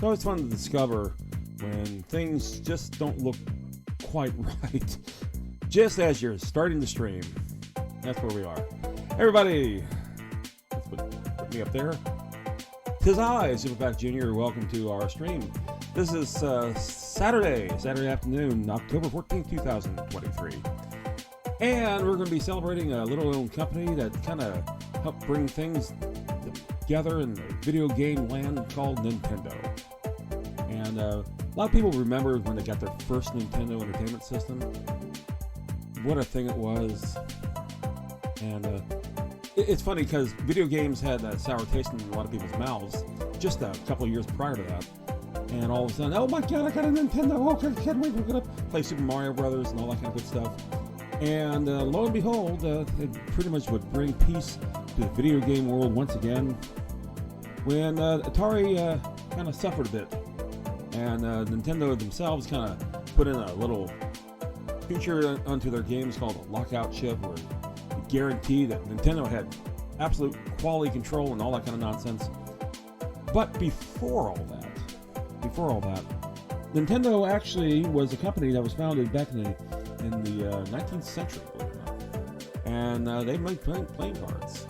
It's always fun to discover when things just don't look quite right, just as you're starting to stream. That's where we are. Everybody, let's put me up there. 'Tis I, Superpac Jr. Welcome to our stream. This is Saturday afternoon, October 14th, 2023. And we're going to be celebrating a little known company that kind of helped bring things together in the video game land called Nintendo. And a lot of people remember when they got their first Nintendo Entertainment System. What a thing it was. And it's funny because video games had that sour taste in a lot of people's mouths just a couple of years prior to that. And all of a sudden, oh my god, I got a Nintendo! Oh, I can't wait, we're going to play Super Mario Brothers and all that kind of good stuff. And lo and behold, it pretty much would bring peace to the video game world once again when Atari kind of suffered a bit. And Nintendo themselves kind of put in a little feature onto their games called a lockout chip, where it guaranteed that Nintendo had absolute quality control and all that kind of nonsense. But before all that, Nintendo actually was a company that was founded back in the 19th century, believe it or not. And they made playing cards.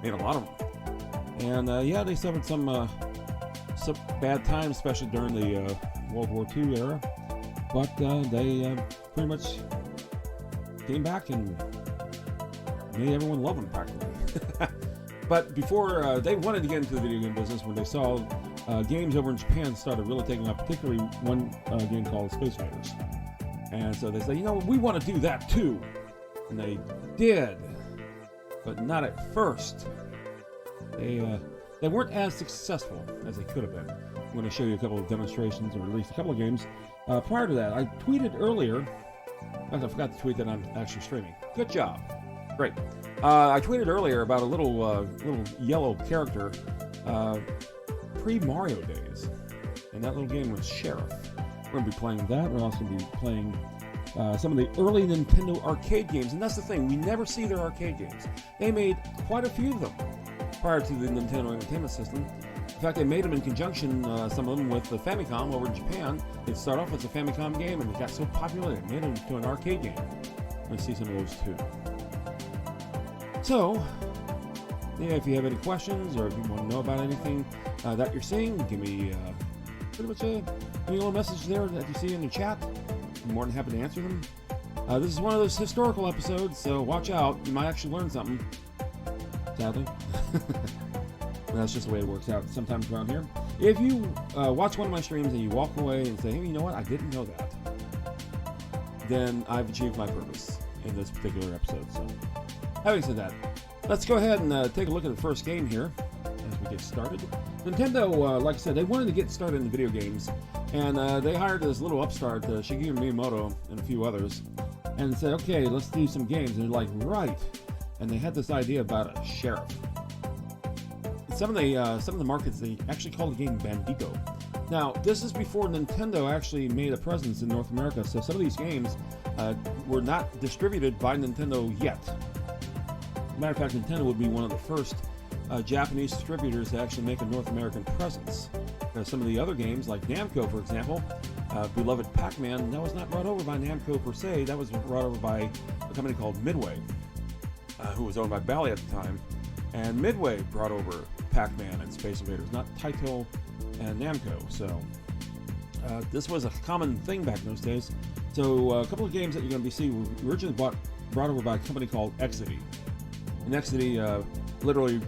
Made a lot of them. And yeah, they suffered some bad times, especially during the World War II era. But they pretty much came back and made everyone love them, practically. But before, they wanted to get into the video game business when they saw games over in Japan started really taking off, particularly one game called Space Invaders. And so they said, you know, we want to do that too. And they did, but not at first. They weren't as successful as they could have been. I'm going to show you a couple of demonstrations and release a couple of games. Prior to that, I tweeted earlier. I forgot to tweet that I'm actually streaming. Good job. Great. I tweeted earlier about a little yellow character pre-Mario days. And that little game was Sheriff. We're going to be playing that. We're also going to be playing some of the early Nintendo arcade games. And that's the thing, we never see their arcade games. They made quite a few of them prior to the Nintendo Entertainment System. In fact, they made them in conjunction, some of them, with the Famicom over in Japan. They'd start off as a Famicom game, and it got so popular they made it into an arcade game. We're going to see some of those too. So, yeah, if you have any questions or if you want to know about anything that you're seeing, give me pretty much any little message there that you see in the chat. I'm more than happy to answer them. This is one of those historical episodes, so watch out. You might actually learn something. Sadly. That's just the way it works out sometimes around here. If you watch one of my streams and you walk away and say, hey, you know what, I didn't know that, then I've achieved my purpose in this particular episode. So, having said that, let's go ahead and take a look at the first game here as we get started. Nintendo, like I said, they wanted to get started in the video games, and they hired this little upstart, Shigeru Miyamoto, and a few others, and said, okay, let's do some games. And they're like, right. And they had this idea about a sheriff. Some of the markets, they actually called the game Bandico. Now, this is before Nintendo actually made a presence in North America, so some of these games were not distributed by Nintendo yet. Matter of fact, Nintendo would be one of the first Japanese distributors to actually make a North American presence. Some of the other games, like Namco, for example, beloved Pac-Man, that was not brought over by Namco per se. That was brought over by a company called Midway, who was owned by Bally at the time. And Midway brought over Pac-Man and Space Invaders, not Taito and Namco. So this was a common thing back in those days. So a couple of games that you're going to be seeing were originally brought over by a company called Exidy. And Exidy literally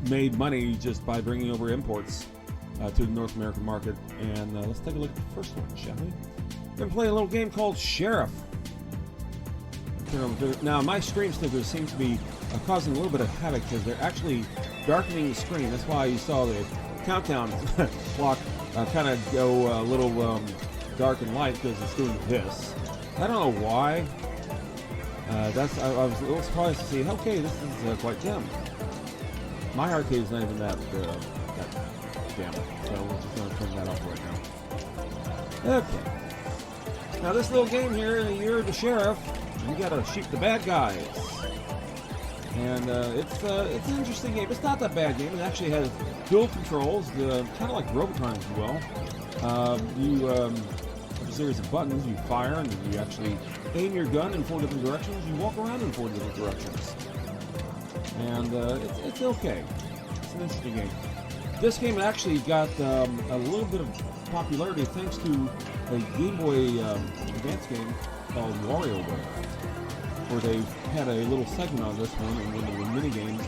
made money just by bringing over imports to the North American market. And let's take a look at the first one, shall we? We're going to play a little game called Sheriff. Now, my stream snippers seem to be causing a little bit of havoc because they're actually darkening the screen. That's why you saw the countdown clock kind of go a little dark and light, because it's doing this. I don't know why. I was a little surprised to see, okay, this is quite dim. My arcade is not even that dim, so we're just going to turn that off right now. Okay. Now this little game here, you're the sheriff. You gotta shoot the bad guys. And it's an interesting game. It's not that bad game. It actually has dual controls, kind of like Robotron, if you will. You have a series of buttons. You fire, and you actually aim your gun in 4 different directions. You walk around in 4 different directions. And it's okay. It's an interesting game. This game actually got a little bit of popularity thanks to a Game Boy Advance game called WarioWare, where they had a little segment on this one and one of the mini games.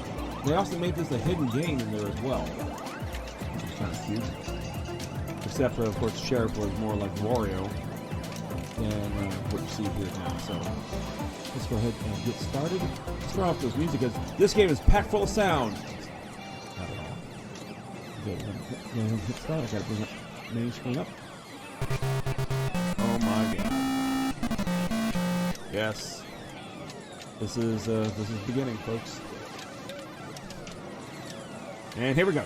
They also made this a hidden game in there as well, which is kind of cute. Except, of course, Sheriff was more like Wario than what you see here now. So let's go ahead and get started. Let's turn off this music because this game is packed full of sound. Okay, hit start. I gotta bring up main screen up. Oh my god! Yes, this is beginning, folks. And here we go.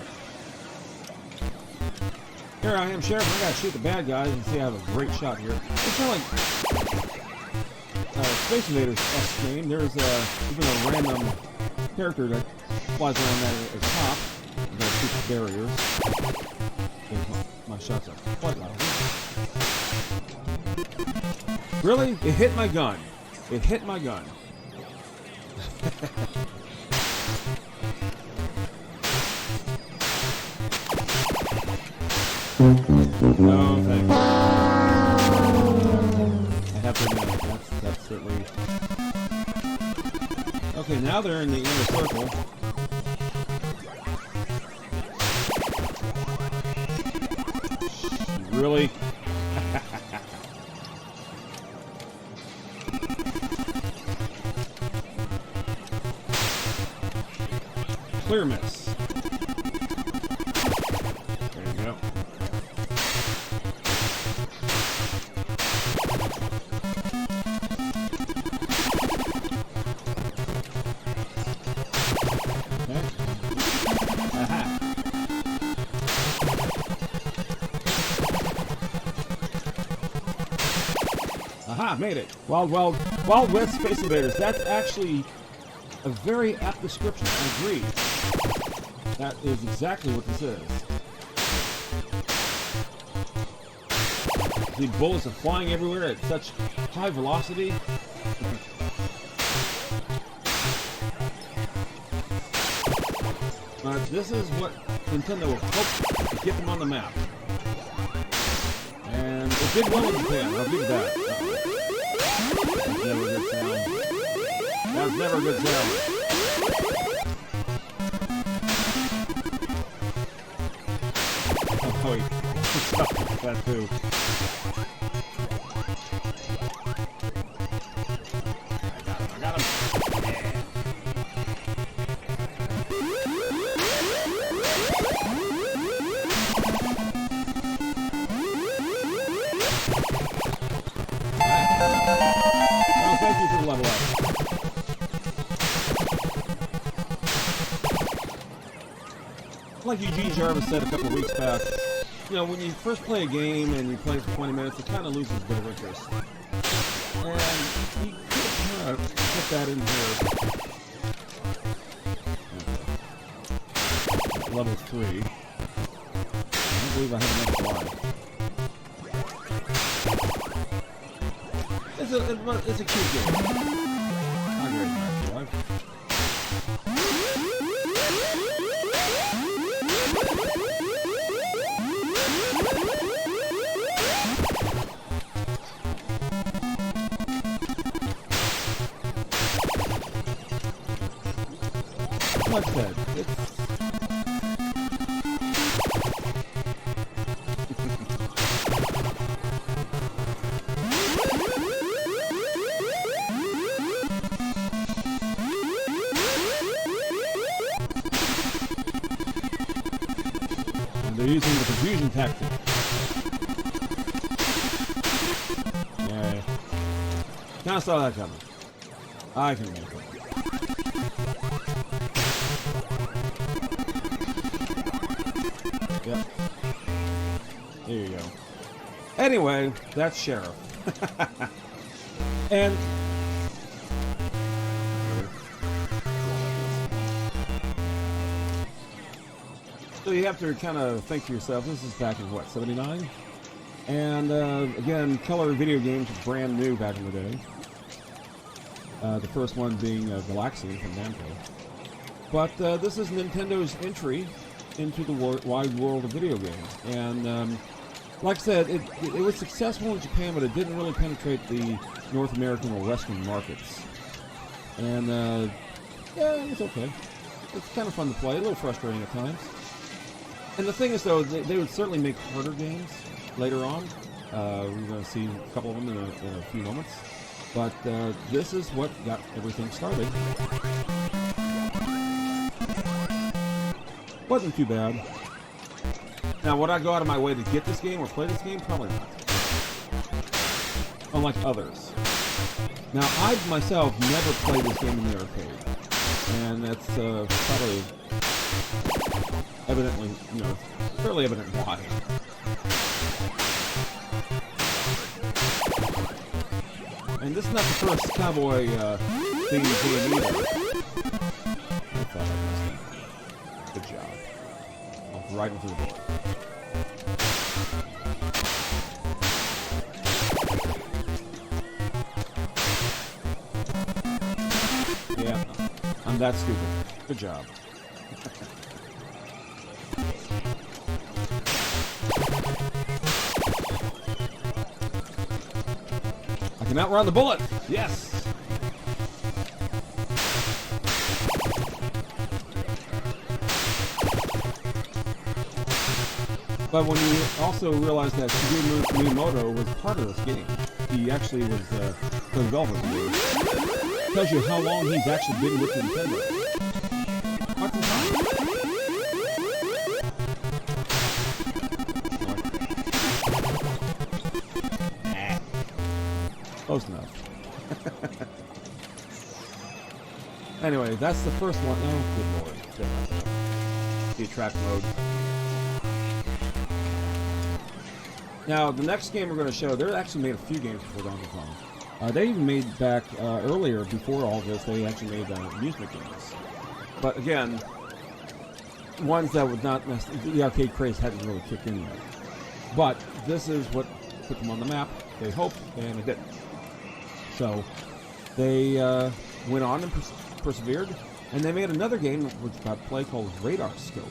Here I am, Sheriff. I gotta shoot the bad guys and see I have a great shot here. It's kind of like Space Invaders game. There's even a random character that flies around that at the top. I'm gonna shoot the barriers. My shots are quite loud. Really? It hit my gun. It hit my gun. No, thank you. I have to admit, that's certainly... Okay, now they're in the inner circle. Really? Clear miss. There you go. Okay. Aha. Aha, made it. Wild West Space Invaders. That's actually a very apt description. I agree. That is exactly what this is. The bullets are flying everywhere at such high velocity. But this is what Nintendo hoped to get them on the map. And it did well in Japan, I'll give it that. That's never a good sound. That's never a good sound. Oh wait, stop that too. I got him. Yeah. Oh, thank you for the level up. Like Eugene Jarvis said a couple of weeks back, you know, when you first play a game and you play it for 20 minutes, it kind of loses a bit of interest. And you could put that in here. Level 3. I don't believe I have enough life. It's a cute game. Not very much life. Like I said, and they're using the confusion tactic. Yeah. Kind of saw that coming. I can make it. Yep. There you go. Anyway, that's Sheriff. And So you have to kind of think to yourself, this is back in what, 79? And again, Color video games were brand new back in the day. The first one being Galaxian from Namco. But this is Nintendo's entry into the wide world of video games. And like I said, it was successful in Japan, but it didn't really penetrate the North American or Western markets. And yeah, it's okay. It's kind of fun to play, a little frustrating at times. And the thing is, though, they would certainly make harder games later on. We're going to see a couple of them in a few moments. But this is what got everything started. Wasn't too bad. Now, would I go out of my way to get this game or play this game? Probably not. Unlike others. Now, I myself never played this game in the arcade. And that's probably evidently, you know, fairly evident why. And this is not the first cowboy theme game either. I thought I missed it. Good job. Walked right into the door. Yeah, I'm that stupid. Good job. I can outrun the bullet! Yes! But when you also realize that Shigeru Miyamoto was part of this game, he actually was the developer for it. Tells you how long he's actually been with Nintendo. Quite some time. Close enough. Anyway, that's the first one. Oh, good lord. The attract mode. Now, the next game we're going to show, they actually made a few games before Donkey Kong. They even made back earlier, before all this, they actually made amusement games. But again, ones that would not necessarily, the arcade craze hadn't really kicked in yet. But this is what put them on the map, they hoped, and it didn't. So, they went on and persevered, and they made another game which got play called Radar Scope.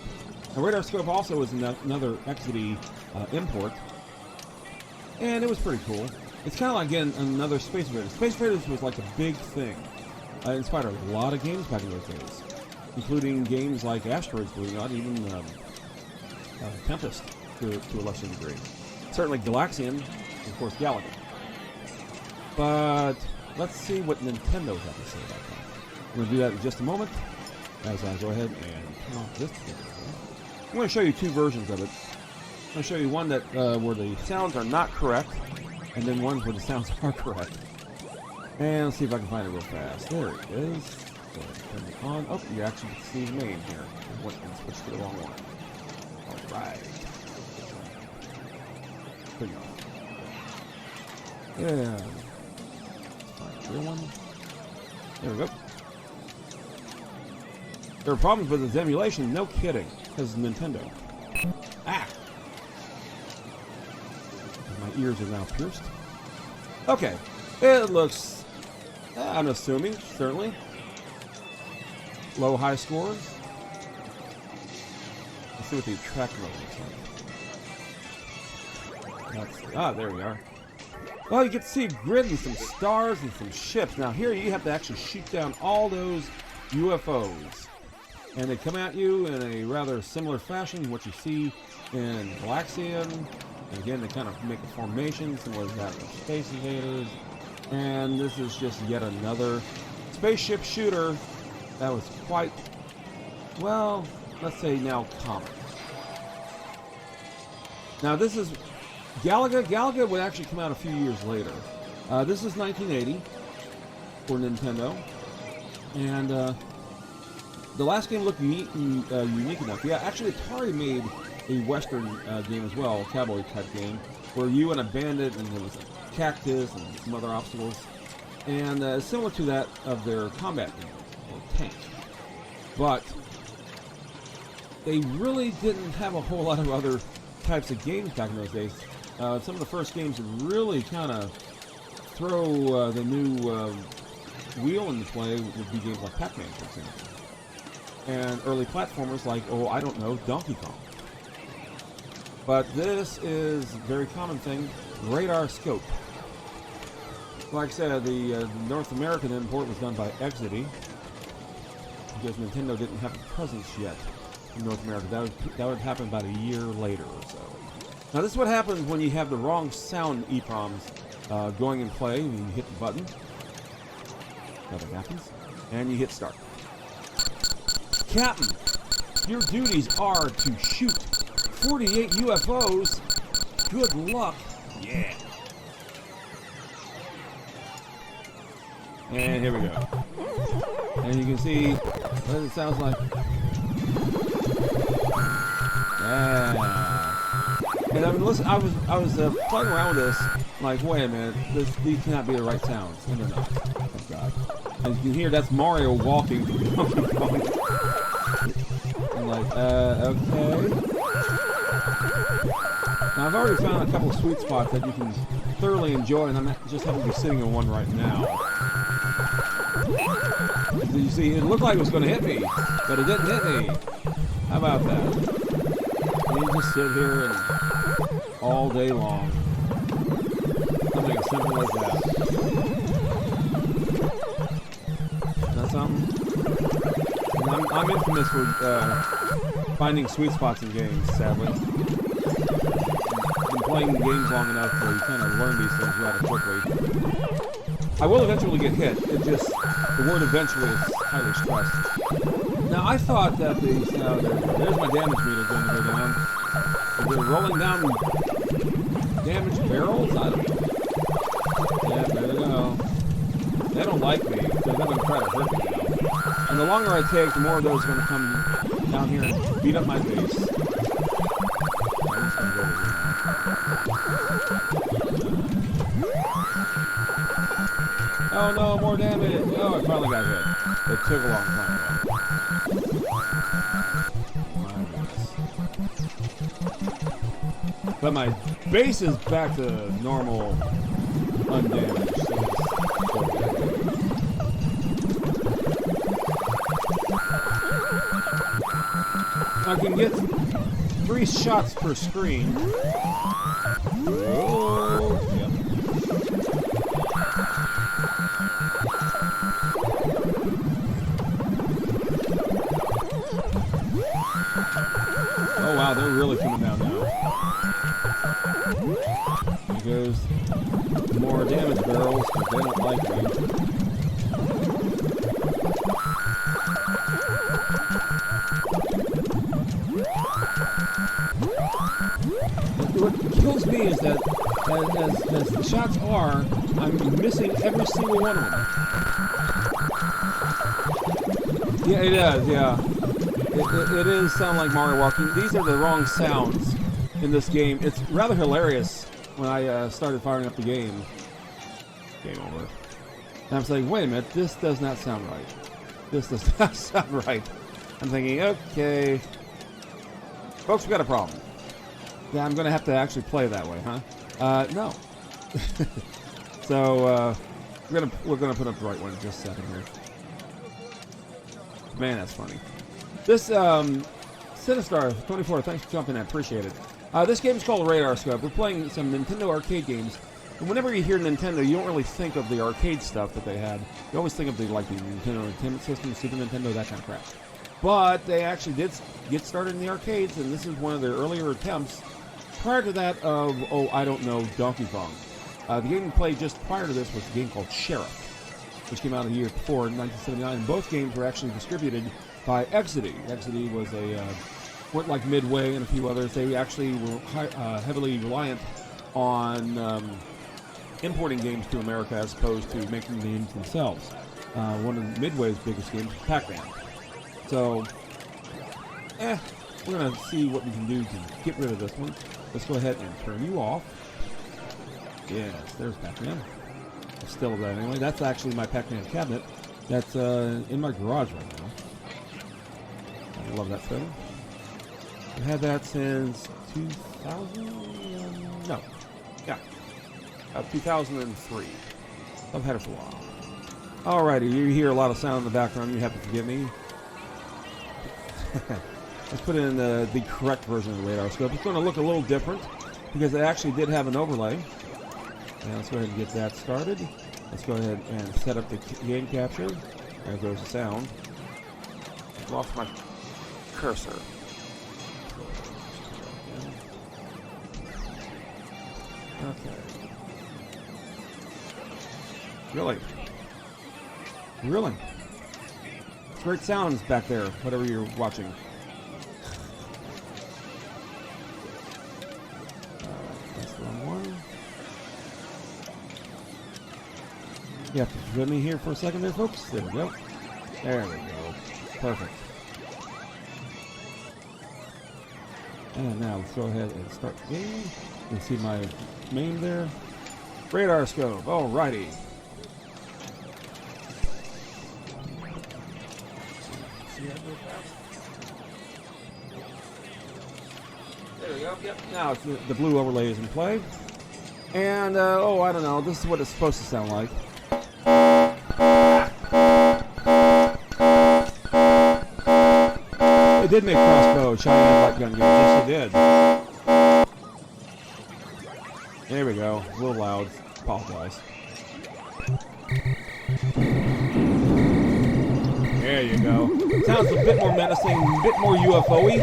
And Radar Scope also was another XD import, and it was pretty cool. It's kind of like, again, another Space Invaders. Space Invaders was like a big thing. It inspired a lot of games back in those days, including games like Asteroids, believe it or not, even Tempest to a lesser degree. Certainly Galaxian, of course, Galaga. But let's see what Nintendo has to say about that. I'm going to do that in just a moment, as I go ahead and turn off this thing. I'm going to show you two versions of it. I'm going to show you one that where the sounds are not correct, and then one where the sounds are correct. And let's see if I can find it real fast. There it is. So turn it on. Oh, you actually can see the name here. I went and switched to the wrong one. Alright. There you go. Yeah. Find the real one. There we go. There are problems with its emulation, no kidding, because it's Nintendo. Ah! My ears are now pierced. Okay, it looks, I'm assuming, certainly, low-high scores. Let's see what the attract mode looks like. There we are. Well, you get to see a grid and some stars and some ships. Now here you have to actually shoot down all those UFOs. And they come at you in a rather similar fashion to what you see in Galaxian. And again, they kind of make a formation similar to that of Space Invaders. And this is just yet another spaceship shooter that was quite, well, let's say now common. Now this is Galaga. Galaga would actually come out a few years later. This is 1980 for Nintendo. And the last game looked neat and unique enough. Yeah, actually Atari made a Western game as well, a cowboy type game, where you and a bandit and there was a cactus and some other obstacles. And similar to that of their combat game, or tank. But they really didn't have a whole lot of other types of games back in those days. Some of the first games that really kind of throw the new wheel into play would be games like Pac-Man, for example. And early platformers like, oh, I don't know, Donkey Kong. But this is a very common thing, Radar Scope. Like I said, the North American import was done by Exidy, because Nintendo didn't have a presence yet in North America. That would happen about a year later or so. Now this is what happens when you have the wrong sound EPROMs going in play. You hit the button. Nothing happens. And you hit start. Captain, your duties are to shoot 48 UFOs. Good luck. Yeah. And here we go. And you can see what it sounds like. Yeah. And I mean, listen, I was playing around with this, like, wait a minute, these cannot be the right sounds, and they're not. Thank God. As you can hear, that's Mario walking through Donkey Kong. I'm like, okay. Now I've already found a couple of sweet spots that you can thoroughly enjoy, and I'm just happen to be sitting in one right now. You see, it looked like it was going to hit me, but it didn't hit me. How about that? And you just sit here and all day long. Something as simple as that. Isn't that something? And I'm infamous for finding sweet spots in games, sadly. I've been playing games long enough where you kind of learn these things rather quickly. I will eventually get hit. It just, the word eventually is highly stressed. Now, I thought that these, there's my damage meter going to go down. Is it rolling down damage barrels? I don't know. Yeah, there they go. They don't like me, so they're going to try to hurt me now. And the longer I take, the more of those are going to come down here and beat up my face. I'm just going to go over here. Oh no, more damage! Oh, I finally got hit. It took a long time. But my base is back to normal, undamaged. I can get 3 shots per screen. Oh, yep. Oh wow, they're really coming down now. Here goes more damage barrels because they don't like me. What kills me is that as the shots are, I'm missing every single one of them. Yeah, it does, yeah. It is sound like Mario walking. These are the wrong sounds in this game. It's rather hilarious when I started firing up the game. Game over. And I'm saying, wait a minute, this does not sound right. This does not sound right. I'm thinking, okay, folks, we got a problem. Yeah, I'm going to have to actually play that way, huh? No. So we're gonna put up the right one in just a second here. Man, that's funny. This, Sinistar24, thanks for jumping in, I appreciate it. This game is called Radar Scope. We're playing some Nintendo arcade games. And whenever you hear Nintendo, you don't really think of the arcade stuff that they had. You always think of the Nintendo Entertainment System, Super Nintendo, that kind of crap. But they actually did get started in the arcades, and this is one of their earlier attempts. Prior to that of, oh, I don't know, Donkey Kong. The game we played just prior to this was a game called Sheriff, which came out a year before, in 1979. And both games were actually distributed by Exidy. Exidy was went like Midway and a few others. They actually were heavily reliant on importing games to America as opposed to making games themselves. One of Midway's biggest games was Pac-Man. So, we're going to see what we can do to get rid of this one. Let's go ahead and turn you off. Yes, there's Pac-Man. Still that anyway. That's actually my Pac-Man cabinet. That's in my garage right now. I love that photo. I've had that since 2000. No, yeah, 2003. I've had it for a while. Alrighty, you hear a lot of sound in the background. You have to forgive me. Let's put in the correct version of the radar scope. It's going to look a little different because it actually did have an overlay. And let's go ahead and get that started. Let's go ahead and set up the game capture. There goes the sound. I've lost my cursor. Okay. Really? Really? Great sounds back there, whatever you're watching. That's the wrong one. You have to forgive me here for a second there, folks. There we go. There we go. Perfect. And now let's go ahead and start the game. You can see my name there. Radar scope. Alrighty. There we go. Yep. Now the blue overlay is in play. And, oh, I don't know. This is what it's supposed to sound like. It did make crossbow shiny light gun games. Yes, it did. There we go. A little loud. Apologize. There you go. Sounds a bit more menacing, a bit more UFO-y.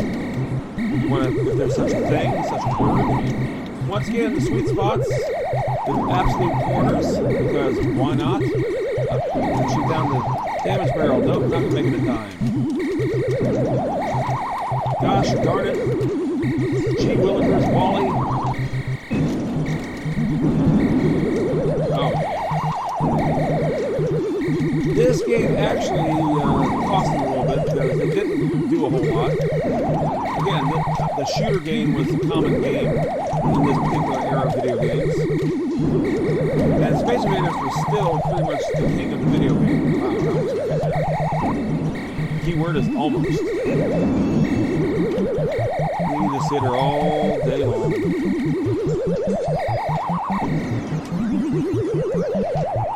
If there's such a thing, such a word. Once again, the sweet spots, the absolute corners, because why not? Shoot down the damage barrel. Nope, not gonna make it in time. Gosh darn it. Gee Willikers, Wally. Oh. This game actually cost me a little bit because it didn't do a whole lot. Again, the shooter game was a common game in this particular era of video games. And Space Invaders was still pretty much the king of the video game. Wow, keyword is almost. You just sit here all day long.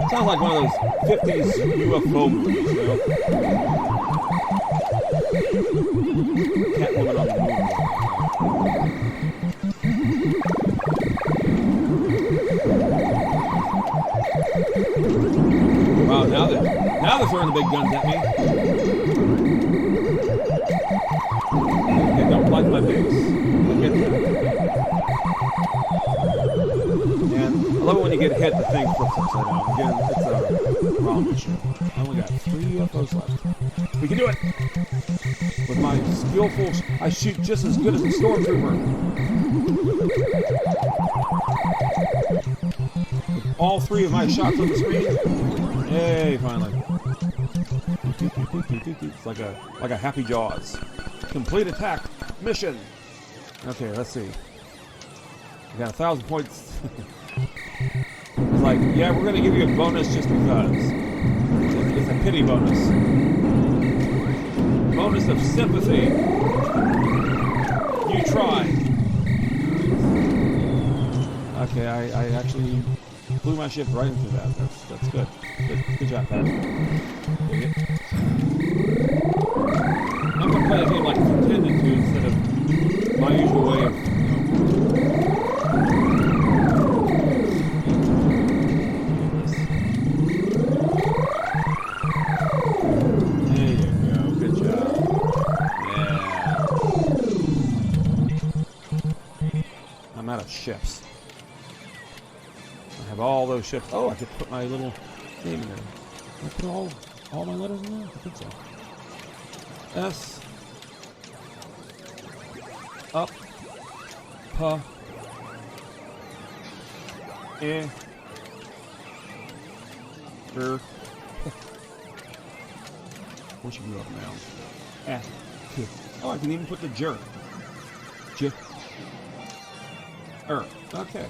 Sounds like one of those 50s UFO movies, you know? Catwoman on the moon. Wow, now they're throwing the big guns at me. They don't like my base. I get that. And I love it when you get hit, the thing flips upside down. Again, it's a wrong issue. I only got 3 UFOs left. We can do it! With my skillful... I shoot just as good as a stormtrooper. With all 3 of my shots on the screen. Yay, finally. It's like a Happy Jaws. Complete attack mission. Okay, let's see. I got 1,000 points. It's like, yeah, we're going to give you a bonus just because. It's a pity bonus. Bonus of sympathy. You tried. Okay, I actually blew my ship right into that. That's good. Good job, Pat. I'm going to play a game like it's intended to instead of my usual way of... Out of ships. I have all those ships. Oh, I could put my little name in there. Can I put all my letters in there? I think so. S. Up. P. E. Er. What should we go up now? F. T. Oh, I can even put the jerk. J. Okay.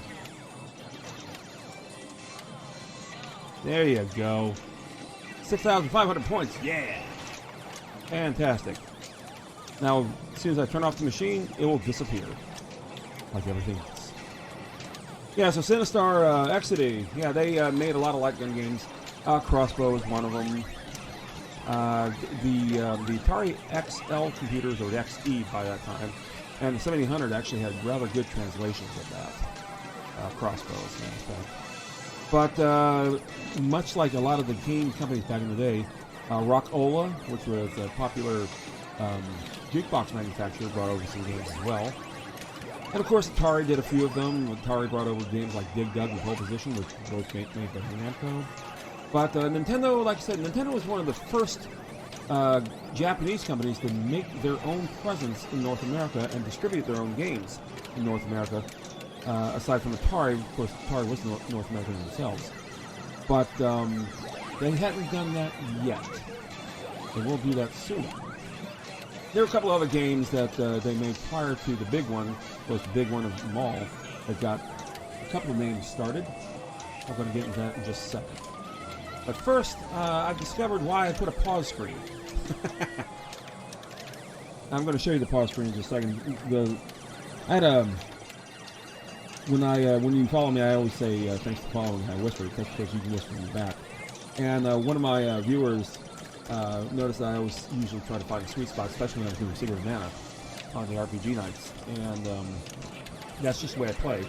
There you go. 6,500 points. Yeah. Fantastic. Now, as soon as I turn off the machine, it will disappear, like everything else. Yeah, so Sinistar Exidy, yeah, they made a lot of light gun games. Crossbow is one of them. The Atari XL computers, or the XE by that time, and the 7800 actually had rather good translations of that. Crossbow, as a matter of fact. But much like a lot of the game companies back in the day, Rock-Ola, which was a popular jukebox manufacturer, brought over some games as well. And of course, Atari did a few of them. Atari brought over games like Dig Dug and Pole Position, which both made by Namco. But Nintendo, like I said, Nintendo was one of the first Japanese companies to make their own presence in North America and distribute their own games in North America. Aside from Atari, of course, Atari was North American themselves. But they hadn't done that yet. They will do that soon. There were a couple other games that they made prior to the big one. Was the big one of them all. They've got a couple of names started. I'm going to get into that in just a second. But first, I've discovered why I put a pause screen. I'm going to show you the pause screen in just a second. I had a... When you follow me, I always say thanks for following. I whisper. That's because you can whisper in the back. And one of my viewers noticed that I always usually try to find a sweet spot, especially when I was doing Secret of Mana on the RPG nights. And that's just the way I play.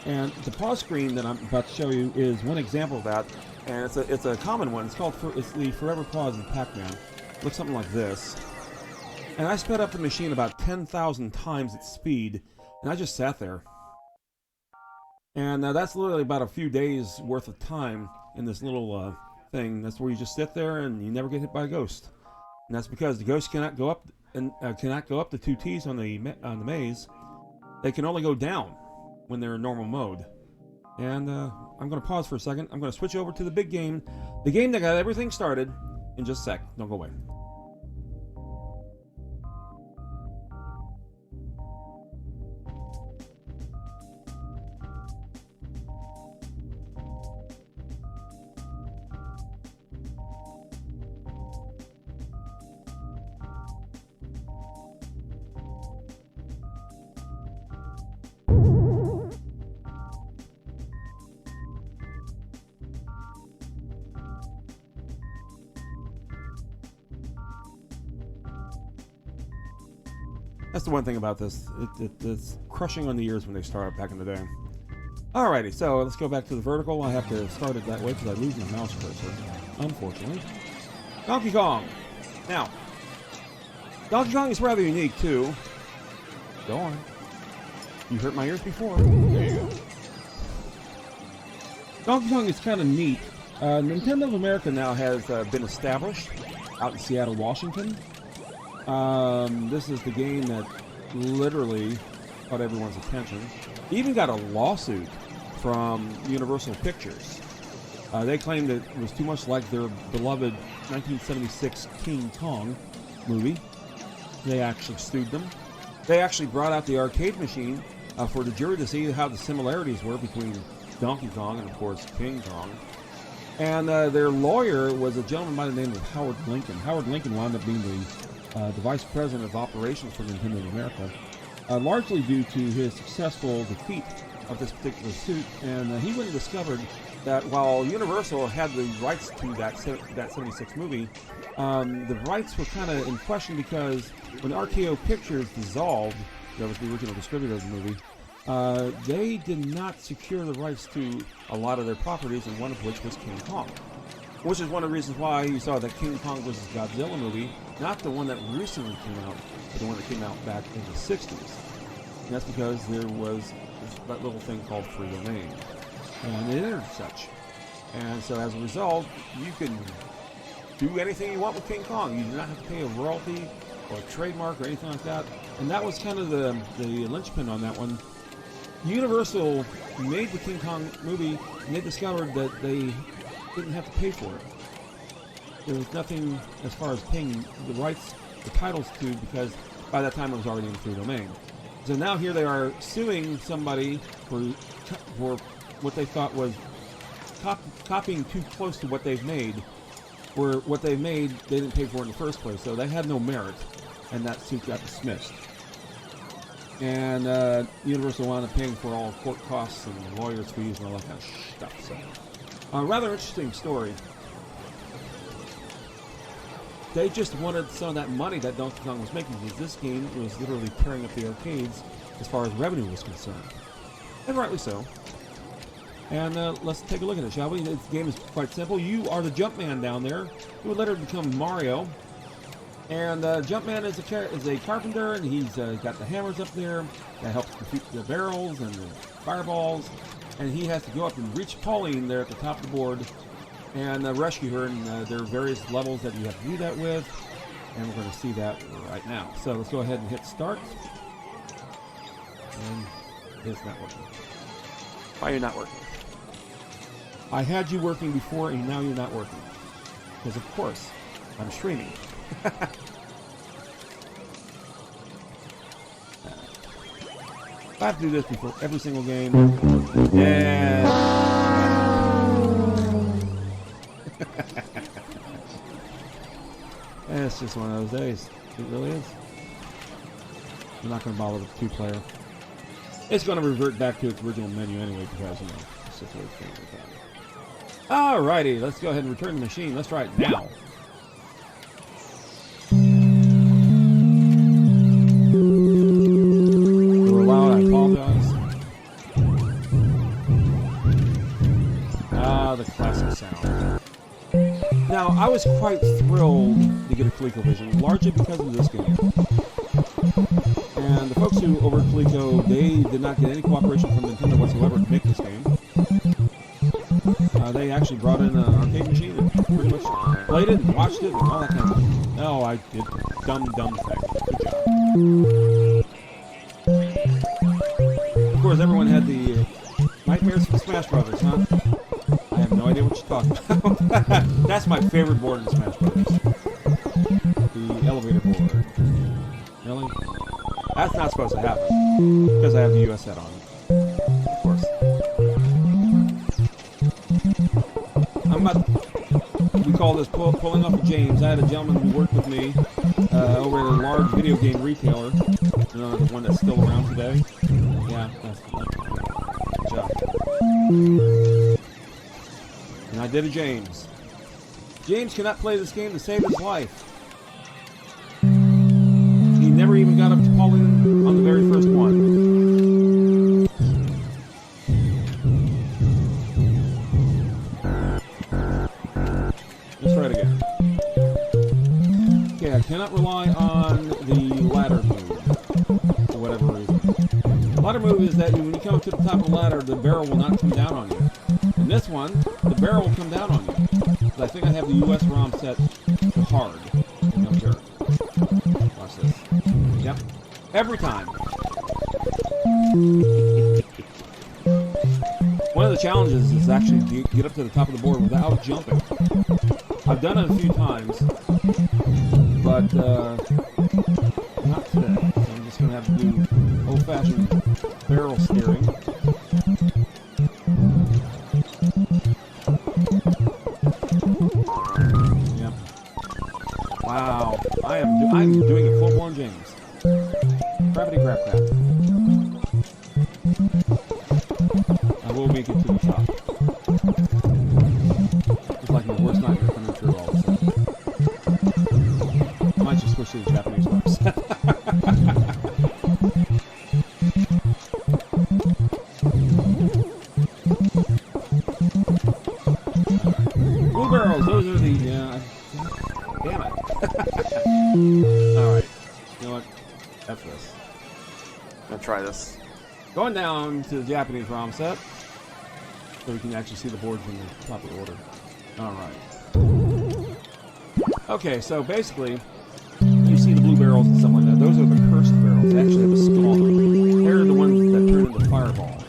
And the pause screen that I'm about to show you is one example of that. And it's a common one. It's the Forever Pause in Pac-Man. Looks something like this. And I sped up the machine about 10,000 times its speed, and I just sat there. And that's literally about a few days worth of time in this little thing. That's where you just sit there and you never get hit by a ghost. And that's because the ghosts cannot go up and cannot go up the 2 T's on the maze. They can only go down when they're in normal mode. And I'm going to pause for a second. I'm going to switch over to the big game. The game that got everything started in just a sec. Don't go away. That's the one thing about this. It's crushing on the ears when they start up back in the day. Alrighty, so let's go back to the vertical. I have to start it that way because I lose my mouse cursor, unfortunately. Donkey Kong! Now, Donkey Kong is rather unique, too. Go on. You hurt my ears before. There you go. Donkey Kong is kind of neat. Nintendo of America now has been established out in Seattle, Washington. This is the game that literally caught everyone's attention. It even got a lawsuit from Universal Pictures. They claimed it was too much like their beloved 1976 King Kong movie. They actually sued them. They actually brought out the arcade machine for the jury to see how the similarities were between Donkey Kong and, of course, King Kong. And their lawyer was a gentleman by the name of Howard Lincoln. Howard Lincoln wound up being the vice president of operations for Nintendo of America, largely due to his successful defeat of this particular suit. And he went and discovered that while Universal had the rights to that 76 movie, the rights were kind of in question because when RKO Pictures dissolved, that was the original distributor of the movie, they did not secure the rights to a lot of their properties, and one of which was King Kong. Which is one of the reasons why you saw that King Kong vs. Godzilla movie, not the one that recently came out, but the one that came out back in the 60s. And that's because there was that little thing called free domain. And it entered such. And so as a result, you can do anything you want with King Kong. You do not have to pay a royalty or a trademark or anything like that. And that was kind of the linchpin on that one. Universal made the King Kong movie, and they discovered that they didn't have to pay for it. There was nothing as far as paying the rights, the titles to, because by that time it was already in the free domain. So now here they are suing somebody for what they thought was copying too close to what they've made, where what they made they didn't pay for in the first place, so they had no merit. and that suit got dismissed. And Universal wound up paying for all court costs and lawyers' fees and all that kind of stuff. So, rather interesting story. They just wanted some of that money that Donkey Kong was making, because this game was literally tearing up the arcades as far as revenue was concerned. And rightly so. And let's take a look at it, shall we? This game is quite simple. You are the Jumpman down there. You would later become Mario. And Jumpman is a carpenter, and he's got the hammers up there that helps defeat the barrels and the fireballs. And he has to go up and reach Pauline there at the top of the board and rescue her. And there are various levels that you have to do that with. And we're going to see that right now. So let's go ahead and hit start. And it's not working. Why are you not working? I had you working before, and now you're not working. Because, of course, I'm streaming. I have to do this before every single game. Yeah. It's just one of those days. It really is. I'm not going to bother with 2-player. It's going to revert back to its original menu anyway, because, you know, it's just what it's going to be. Alrighty, let's go ahead and return the machine. Let's try it now. We're loud, I apologize. The classic sound. Now, I was quite thrilled to get a ColecoVision, largely because of this game. And the folks who over at Coleco, they did not get any cooperation from Nintendo whatsoever to make this game. They actually brought in an arcade machine and pretty much played it and watched it and all that kind of stuff. No, I did dumb thing. Good job. Of course, everyone had the nightmares from Smash Brothers, huh? I have no idea what you're talking about. That's my favorite board in Smash Brothers. The elevator board. Really? That's not supposed to happen. Because I have the US set on it. Of course. We call this pulling off of James. I had a gentleman who worked with me over at a large video game retailer. The one that's still around today. Yeah, that's good job. And I did a James. James cannot play this game to save his life. He never even got up to Pauline on the very first one. Let's try it again. Okay, I cannot rely on the ladder move for whatever reason. The ladder move is that when you come up to the top of the ladder, the barrel will not come down on you. In this one, the barrel will come down on you. But I think I have the US ROM set to hard. No jerk. Watch this. Yep. Every time. One of the challenges is actually to get up to the top of the board without jumping. I've done it a few times, but not today. So I'm just going to have to do old-fashioned barrel steering. Yep. Wow. I'm doing a full-blown James. Gravity grab crap. I will make it to the top. It's like my worst nightmare coming true all of a sudden. I might just switch to the Japanese website. Blue barrels, those are the, damn it. Alright, you know what? F this. I'm gonna try this. Going down to the Japanese ROM set, so we can actually see the board from the top of the order. Alright. Okay, so basically, you see the blue barrels and stuff like that. Those are the cursed barrels. They actually have a skull. They're the ones that turn into fireballs.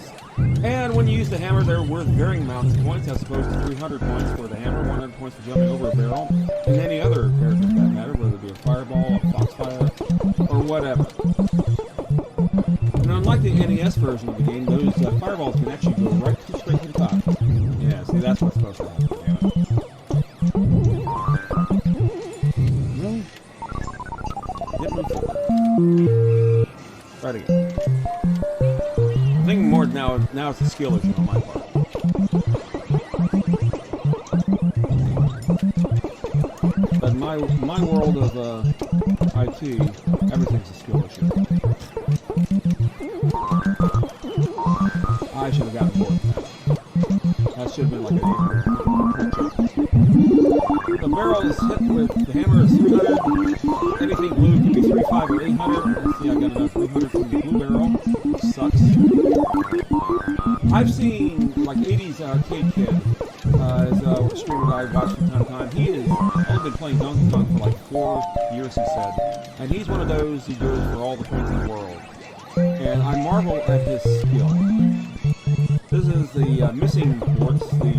And when you use the hammer, they're worth varying amounts of points, as opposed to 300 points for the hammer, 100 points for jumping over a barrel, and any other character for that matter, whether it be a fireball, a foxfire, or whatever. And unlike the NES version of the game, those fireballs can actually go right straight to the top. Yeah, see, that's what's supposed to happen. Damn it. Really? didn't move forward. Try it again. I'm thinking more now it's a skill issue on my part. But in my world of IT, everything's a skill issue. I should have gotten more than that. That should have been like an 800. The barrel is hit with the hammer is 300. Anything blue can be 3.5 or 800. Let's see, I got enough 300 from the blue barrel. Sucks. I've seen like 80s arcade kid is a streamer that I watch from time to time. He has only been playing Donkey Kong for like 4 years, he said. And he's one of those who goes for all the points in the world. And I marvel at his skill. This is the missing ports, the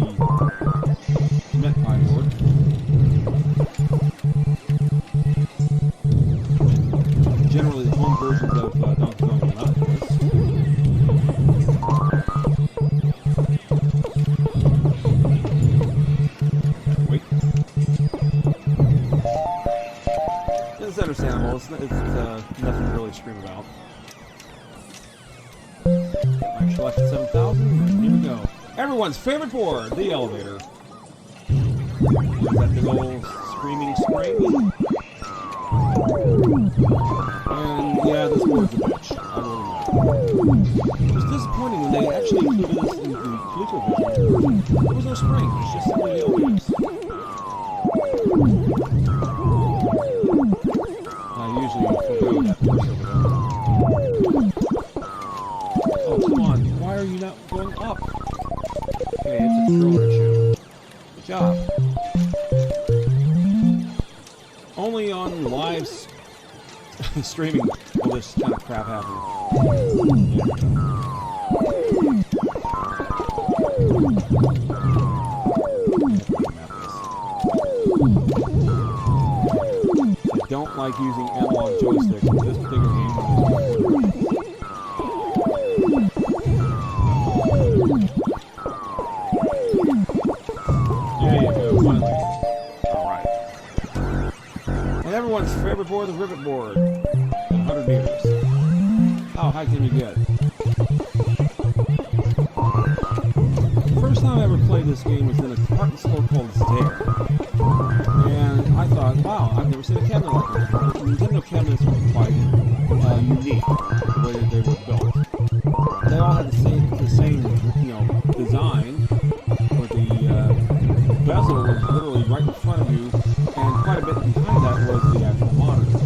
Metpie board. Generally, the home versions of Donkey Kong are not this. Wait. It's understandable. It's nothing to really scream about. I selected 7,000. Here we go. Everyone's favorite board, the elevator. Is that big old screaming spring? And yeah, this board's a bitch. I really know. It was disappointing when they actually included this in the ColecoVision. There was no spring. It was just simply the elevators. I usually forego that first over there. Oh, come on. Why are you not going up? Okay, it's a controller issue. Good job. Only on live streaming will this kind of crap happen. I don't like using analog joysticks in this particular game. Everyone's favorite board, the rivet board. 100 meters. How high can you get? The first time I ever played this game was in a department store called Zare. And I thought, wow, I've never seen a cabinet like this before. Nintendo cabinets were quite unique, the way that they were built. They all had the same design, where the bezel was literally right in front of you, and quite a bit behind that was the actual monitor,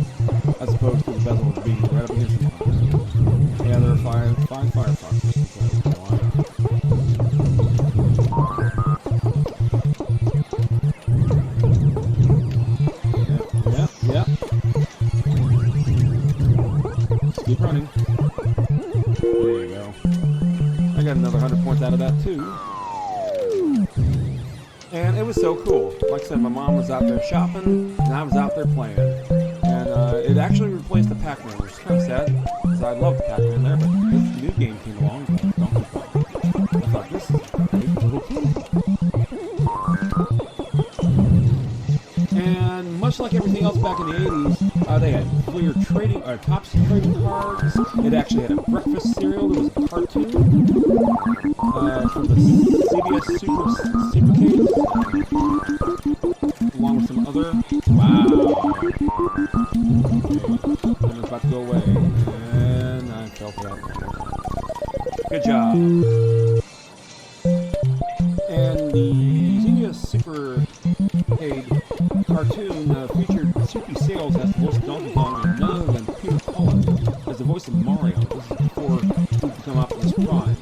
as opposed to the bezel being right up against the monitor. Yeah, there are five Firefoxes. Yep. Just keep running. There you go. I got another 100 points out of that too. And it was so cool. Like I said, my mom was out there shopping, and I was out there playing. And it actually replaced the Pac-Man, which is kind of sad, because I loved Pac-Man there, but this new game came along, Donkey Kong. I thought, this is a little cool. And much like everything else back in the 80s, they had clear trading, Topps trading cards. It actually had a breakfast cereal. There was a cartoon from the CBS Supercade, along with some other. Wow. Okay. And it's about to go away, and I fell for that one. Good job. And the CBS Supercade cartoon featured Soupy Sales as the voice of Donkey Kong and none other than Peter Cullen as the voice of Mario. This is before he could come out with his prime.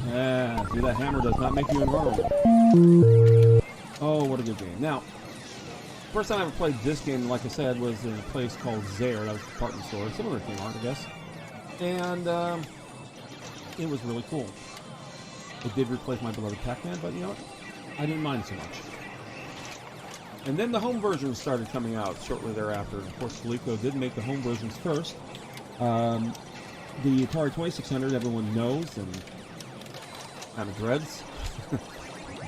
Yeah, see, that hammer does not make you invulnerable. Oh, what a good game. Now, first time I ever played this game, like I said, was in a place called Zare. That was a department store. Similar to Kmart, I guess. And it was really cool. It did replace my beloved Pac-Man, but you know what? I didn't mind so much. And then the home versions started coming out shortly thereafter. Of course, Coleco did make the home versions first. The Atari 2600, everyone knows and kind of dreads.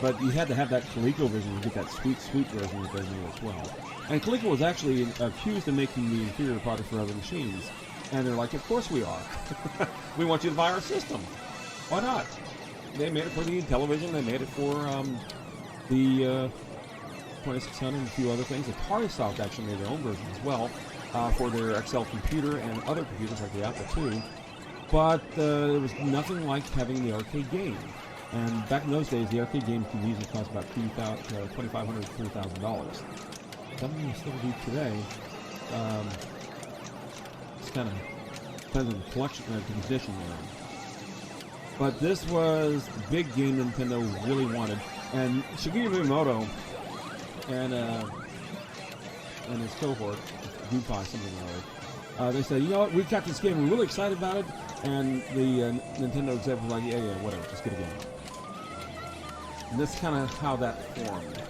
But you had to have that ColecoVision to get that sweet, sweet version that they knew as well. And Coleco was actually accused of making the inferior product for other machines. And they're like, of course we are. We want you to buy our system. Why not? They made it for the television. They made it for the 2600 and a few other things. AtariSoft actually made their own version as well for their XL computer and other computers like the Apple II. But there was nothing like having the arcade game. And back in those days, the arcade games could easily cost about $2,500 to $3,000. Something you still do today. It's kind of depends on the collection condition there. But this was the big game Nintendo really wanted, and Shigeru Miyamoto and his cohort, Goodbye, something or other, they said, you know what, we got this game, we're really excited about it, and the Nintendo executive was like, yeah, whatever, just get a game. And this is kind of how that formed.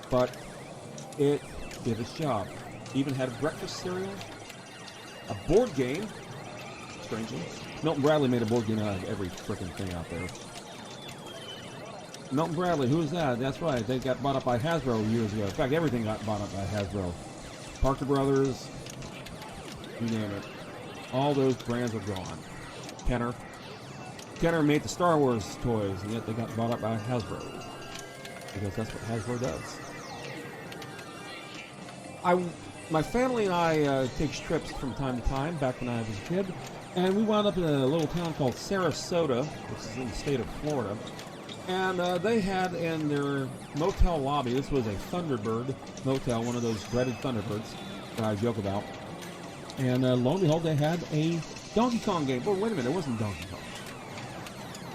But it did its job. Even had a breakfast cereal, a board game, strangely. Milton Bradley made a board game out of every frickin' thing out there. Milton Bradley, who is that? That's right, they got bought up by Hasbro years ago. In fact, everything got bought up by Hasbro. Parker Brothers, you name it. All those brands are gone. Kenner made the Star Wars toys, and yet they got bought up by Hasbro. Because that's what Hasbro does. My family and I take trips from time to time, back when I was a kid, and we wound up in a little town called Sarasota, which is in the state of Florida, and they had in their motel lobby, this was a Thunderbird motel, one of those dreaded Thunderbirds that I joke about, and lo and behold, they had a Donkey Kong game. Well, wait a minute, it wasn't Donkey Kong.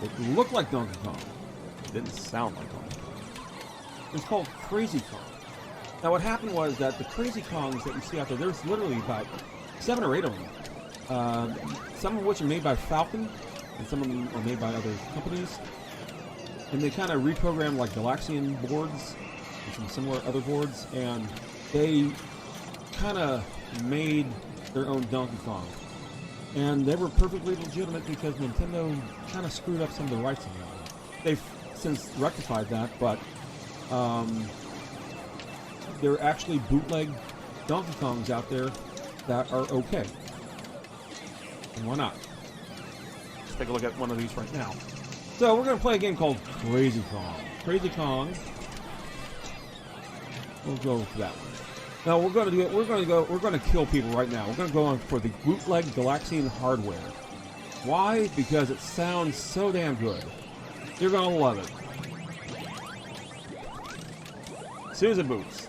It looked like Donkey Kong. It didn't sound like Donkey Kong. It was called Crazy Kong. Now, what happened was that the Crazy Kongs that you see out there, there's literally about 7 or 8 of them. Some of which are made by Falcon, and some of them are made by other companies. And they kind of reprogrammed like Galaxian boards and some similar other boards, and they kind of made their own Donkey Kong. And they were perfectly legitimate because Nintendo kind of screwed up some of the rights on them. They've since rectified that, but there are actually bootleg Donkey Kongs out there that are okay. And why not? Let's take a look at one of these right now. So we're going to play a game called Crazy Kong. Crazy Kong. We'll go for that one. Now we're going to do it. We're going to kill people right now. We're going to go on for the bootleg Galaxian hardware. Why? Because it sounds so damn good. You're going to love it. As soon as it boots.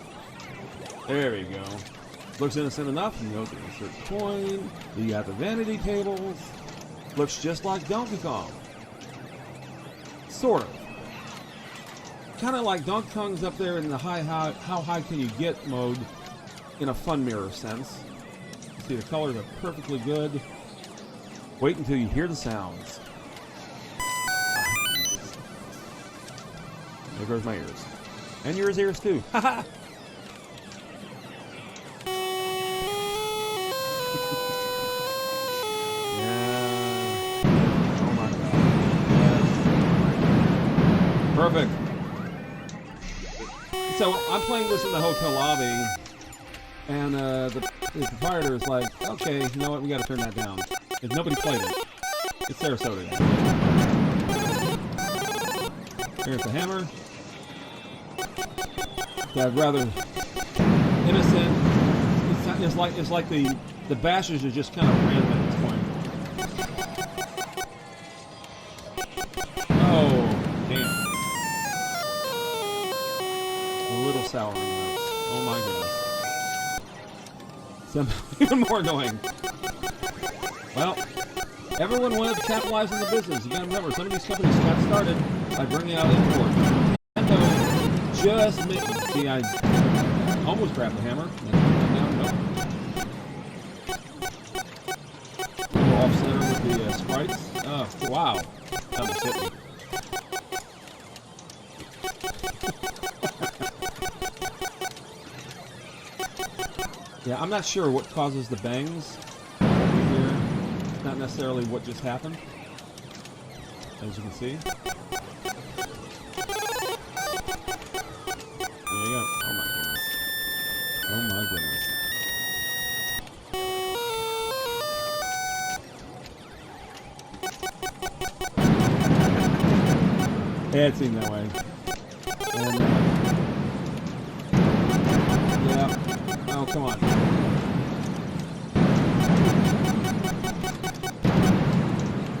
There we go. Looks innocent enough. You know, insert coin. You got the vanity tables. Looks just like Donkey Kong. Sort of. Kind of like Donkey Kong's up there in the how high can you get mode in a fun mirror sense. You see the colors are perfectly good. Wait until you hear the sounds. There goes my ears. And yours ears too. Haha! Perfect. So I'm playing this in the hotel lobby, and the proprietor is like, okay, you know what, we got to turn that down. Because nobody played it. It's Sarasota. Here's the hammer. Yeah, rather innocent. It's like the bashes are just kind of random at this point. Sour notes. Oh my goodness. Some even more annoying. Well, everyone wanted to capitalize on the business. You gotta remember, some of these companies got started by bringing out imports. Nintendo just made... See, I almost grabbed the hammer. Go off center with the sprites. Oh, wow. That almost hit me. Yeah, I'm not sure what causes the bangs here. Not necessarily what just happened. as you can see. There you go. Oh my goodness. Oh my goodness. Yeah, it seemed that way. And, yeah. Oh, come on.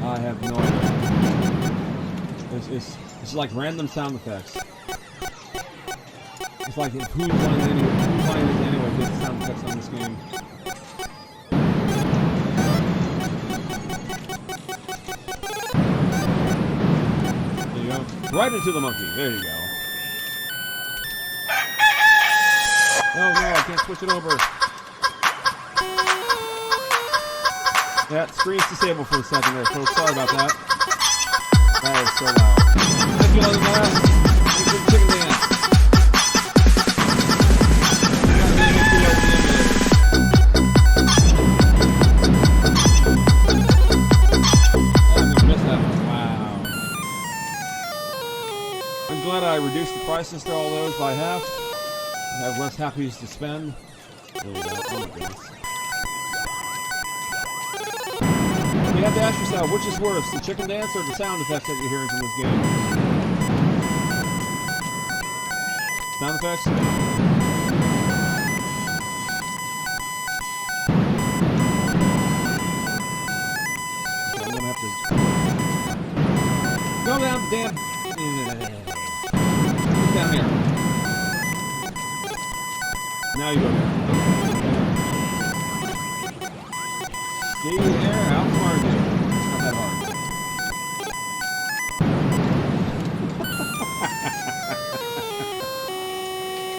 I have no idea. It's like random sound effects. It's like who's playing it anyway gets sound effects on this game. There you go. Right into the monkey. There you go. Oh no, I can't switch it over. That screen's disabled for a second there, folks. Sorry about that. That is so loud. Thank you, Ellie Glass. Thank you for the chicken dance. I missed that one. Wow. I'm glad I reduced the prices to all those by half. I have less happies to spend. There you go. Oh my goodness. You have to ask yourself, which is worse, the chicken dance or the sound effects that you're hearing from this game? Sound effects? Okay, I'm gonna have to go down the damn. Down here. Now you go down. Stay there, outsmart you. It's not that hard.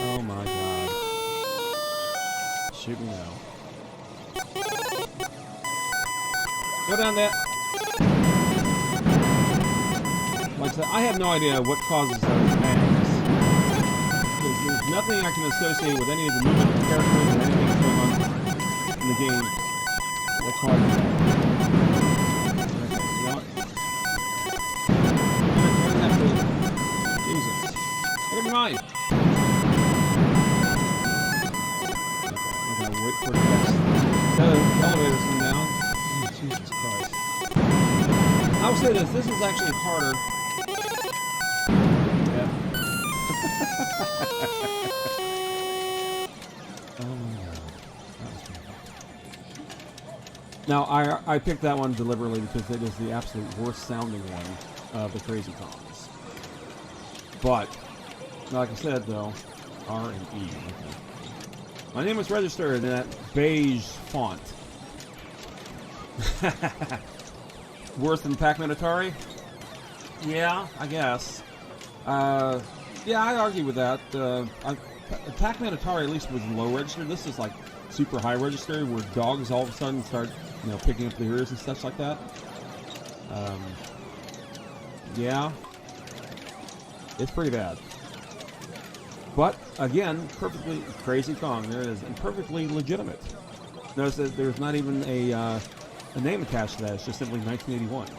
Oh my god. Shoot me now. Go down there. Like I said, I have no idea what causes those pangs. Because there's nothing I can associate with any of the movement of the characters or anything that's going on in the game. That's hard. Okay, you know what? Jesus. Never mind. Okay, I'm gonna wait for the next. Is that an elevator coming down? Oh, Jesus Christ. I will say this. This is actually harder. Yeah. Oh my god. That was fantastic. Now, I picked that one deliberately because it is the absolute worst sounding one of the Crazy Kongs. But, like I said, though, R and E. Okay. My name is registered in that beige font. Worse than Pac-Man Atari? Yeah, I guess. Yeah, I argue with that. Pac-Man Atari at least was low register. This is like super high register, where dogs all of a sudden start, you know, picking up the ears and stuff like that. Yeah, it's pretty bad. But again, perfectly Crazy Kong. There is, and perfectly legitimate. Notice that there's not even a name attached to that. It's just simply 1981.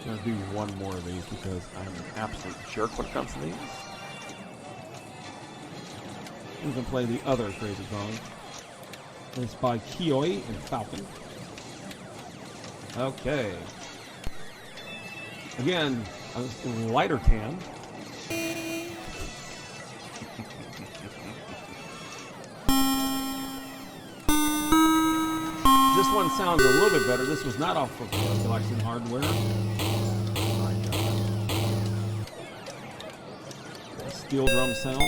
I'm going to do one more of these because I'm an absolute jerk when it comes to these. We can play the other Crazy Kong. It's by Kioi and Falcon. Okay. Again, a lighter tan. This one sounds a little bit better. This was not off of Galaxian hardware. Steel drum sound.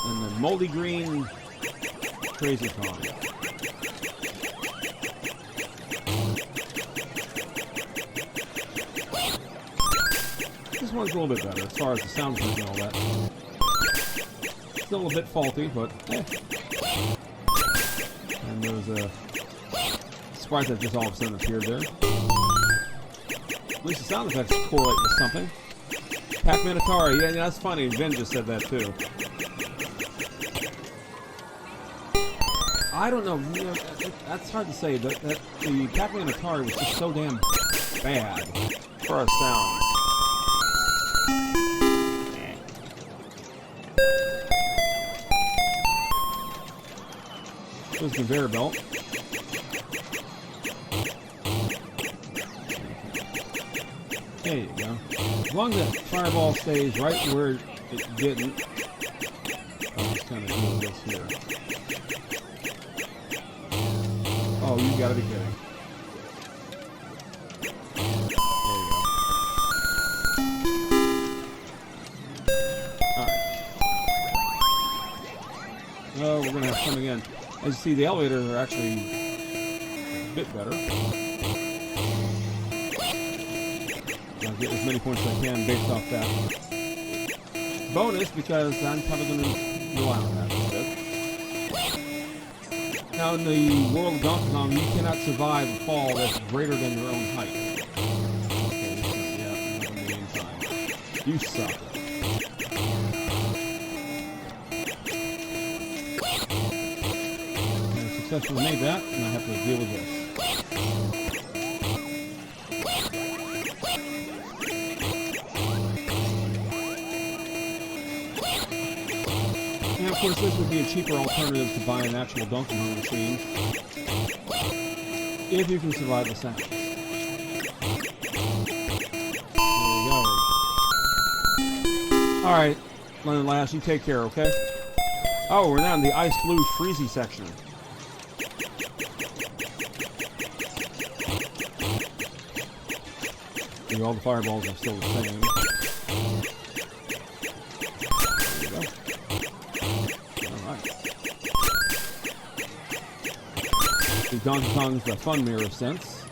And the moldy green Crazy Kong. This one's a little bit better as far as the sound goes and all that. Still a bit faulty, but eh. And there's a sprite that just all of a sudden appeared there. At least the sound effects correlate with something. Pac-Man Atari, yeah, that's funny. Vin just said that too. I don't know. You know, that's hard to say. The Pac-Man Atari was just so damn bad for our sounds. There's the conveyor belt. There you go. As long as that fireball stays right where it didn't. I'll just kind of do this here. Oh, you gotta be kidding. There you go. Alright. Oh, we're gonna have fun again. As you see, the elevators are actually a bit better. I'll get as many points as I can based off that bonus because I'm probably going to rely on that a bit. Now, in the world of Donkey Kong, you cannot survive a fall that's greater than your own height. Okay, yeah, in the meantime. You suck. I successfully made that, and I have to deal with this. And of course, this would be a cheaper alternative to buy an actual Donkey Kong machine if you can survive the sound. There you go. Alright, Leonard Lash, you take care, okay? Oh, we're now in the Ice Blue Freezy section. See, all the fireballs are still the same. Donkey Kong's the fun mirror sense.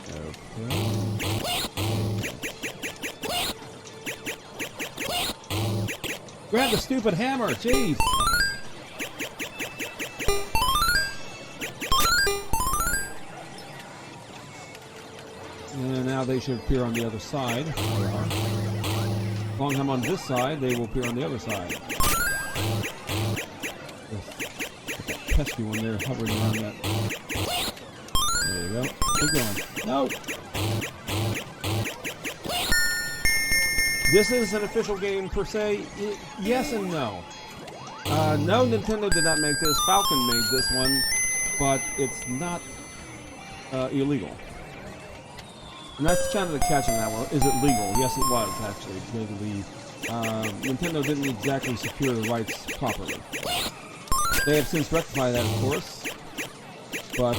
Okay. Grab the stupid hammer, jeez! And now they should appear on the other side. As long as I'm on this side, they will appear on the other side. Pesky when they're hovering around that. There you go. Keep going. No! This is an official game per se. Yes and no. No, Nintendo did not make this. Falcon made this one, but it's not illegal. And that's kind of the catch on that one. Is it legal? Yes, it was actually. Because Nintendo didn't exactly secure the rights properly. They have since rectified that, of course. But,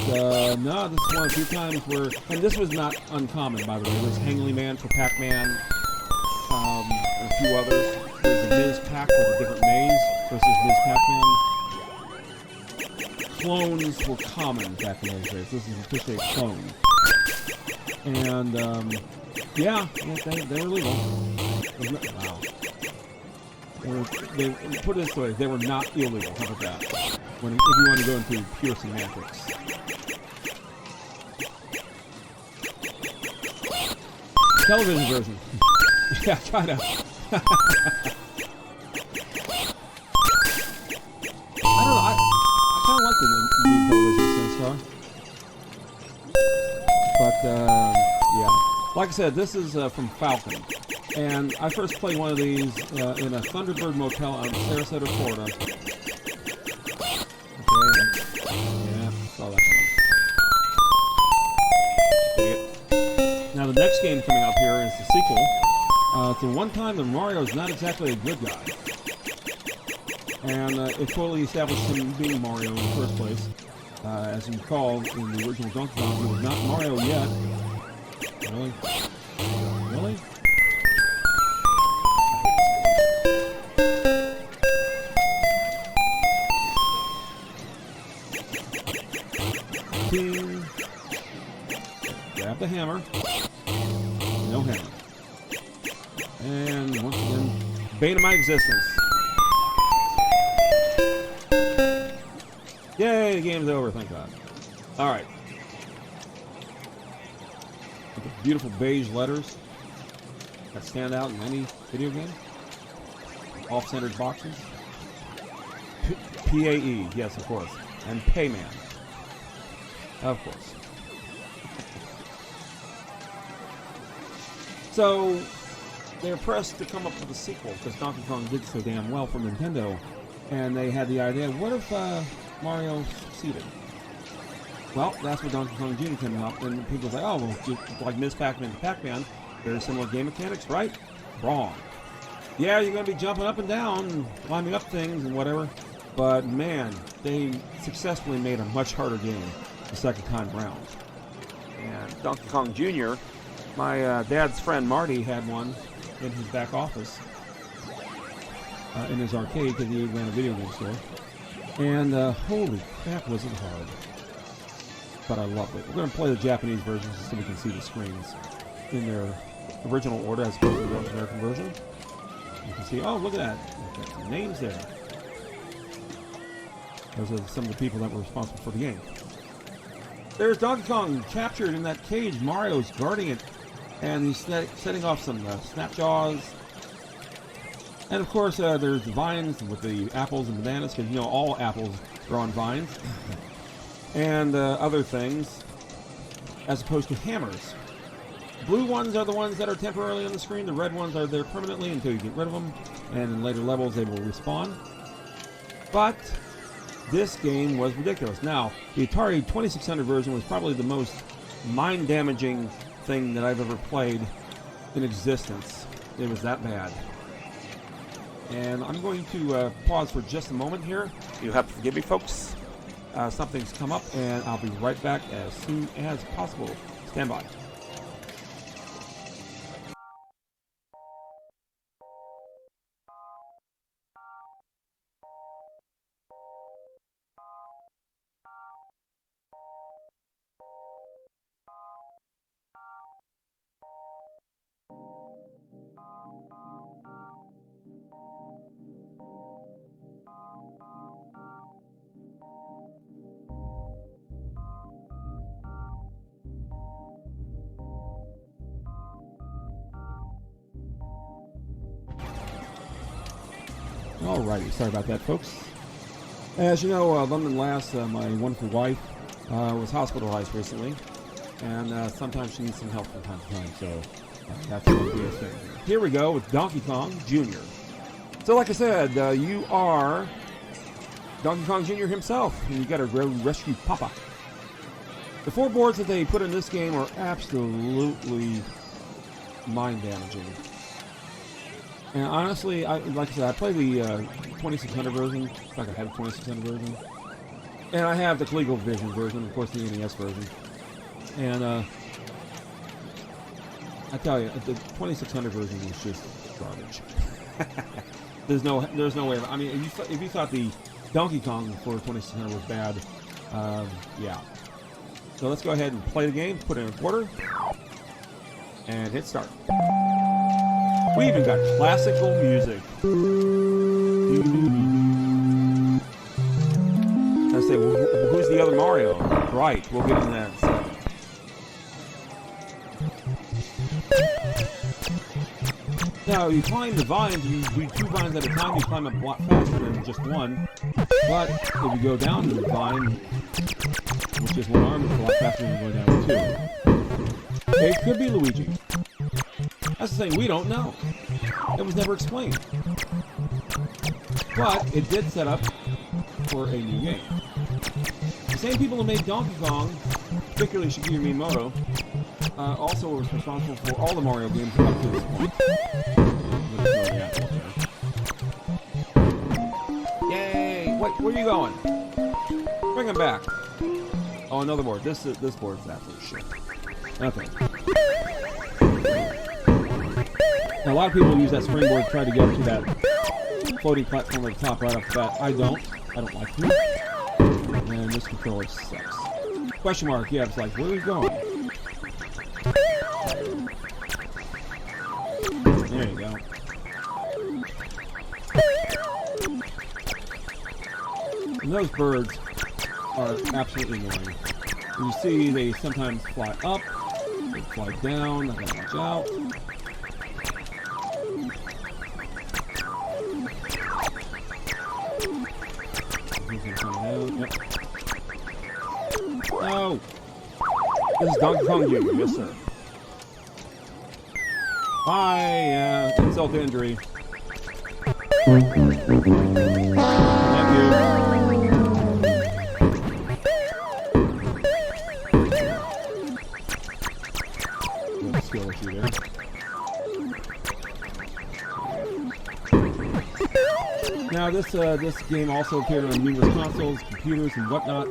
no, this is one of the few times where... And this was not uncommon, by the way. There's Hangly Man for Pac-Man, and a few others. There's the Ms. Pac with a different maze versus Ms. Pac-Man. Clones were common back in those days. This is officially a clone. And, yeah, they were legal. Wow. They put it this way, they were not illegal. How about that? If you want to go into pure semantics. Television version. Yeah, kind of. I don't know. I kind of like the new television Sinstar. But, yeah. Like I said, this is from Falcon. And I first played one of these in a Thunderbird motel out in Sarasota, Florida. Okay. Yeah, saw that one. Now the next game coming up here is the sequel. To one time, the Mario is not exactly a good guy. And it totally established him being Mario in the first place. As you recall, in the original Donkey Kong, he was not Mario yet. Really? Really? Grab the hammer. No hammer. And once again, bane of my existence. Yay, the game's over, thank God. Alright. Beautiful beige letters that stand out in any video game. Off-centered boxes. PAE, yes, of course. and Payman. Of course. So, they were pressed to come up with a sequel because Donkey Kong did so damn well for Nintendo. And they had the idea, what if Mario succeeded? Well, that's where Donkey Kong Jr. came out, and people say, oh, well, just like Ms. Pac-Man to Pac-Man, very similar game mechanics, right? Wrong. Yeah, you're going to be jumping up and down, and climbing up things and whatever, but man, they successfully made a much harder game the second time around. And Donkey Kong Jr., my dad's friend Marty had one in his back office, in his arcade, because he ran a video game store. And holy crap, was it hard. But I loved it. We're going to play the Japanese version so we can see the screens in their original order as opposed to the North American version. You can see, oh, look at that. We've got some names there. Those are some of the people that were responsible for the game. There's Donkey Kong captured in that cage. Mario's guarding it, and he's setting off some snapjaws. And of course, there's the vines with the apples and bananas, because you know all apples grow on vines. And other things, as opposed to hammers. Blue ones are the ones that are temporarily on the screen. The red ones are there permanently until you get rid of them. And in later levels, they will respawn. But this game was ridiculous. Now, the Atari 2600 version was probably the most mind-damaging thing that I've ever played in existence. It was that bad. And I'm going to pause for just a moment here. You'll have to forgive me, folks. Something's come up, and I'll be right back as soon as possible. Stand by. Alrighty, sorry about that, folks. As you know, London Lass, my wonderful wife, was hospitalized recently, and sometimes she needs some help from time to time, so that's going to be a thing. Here we go with Donkey Kong Jr. So like I said, you are Donkey Kong Jr. himself, and you got to go rescue Papa. The 4 boards that they put in this game are absolutely mind-damaging. And honestly, like I said, I play the 2600 version. In fact, I have the 2600 version. And I have the ColecoVision version, of course, the NES version. And I tell you, the 2600 version is just garbage. there's no way. I mean, if you thought the Donkey Kong for 2600 was bad, yeah. So let's go ahead and play the game. Put in a quarter, and hit start. We even got classical music. I say, well, who's the other Mario? Right, we'll get into that in a second. Now, you climb the vines, you do 2 vines at a time, you climb a lot faster than just one. But if you go down the vine, with just one arm, it's a lot faster than you go down with 2. It could be Luigi. That's the thing, we don't know. It was never explained. But it did set up for a new game. The same people who made Donkey Kong, particularly Shigeru Miyamoto, also was responsible for all the Mario games up to this point. Yay! Wait, where are you going? Bring him back. Oh, another board. This board is absolute shit. Okay. Now, a lot of people use that springboard to try to get up to that floating platform at the top right off the bat. I don't like it. And this controller sucks. Question mark, yeah, it's like, where are we going? There you go. And those birds are absolutely annoying. You see, they sometimes fly up, they fly down, I gotta watch out. Yep. No. This is Donkey Kong Jr. Yes, sir. Hi, insult to injury. Thank you. Good skill issue there. Now this game also appeared on numerous consoles, computers, and whatnot.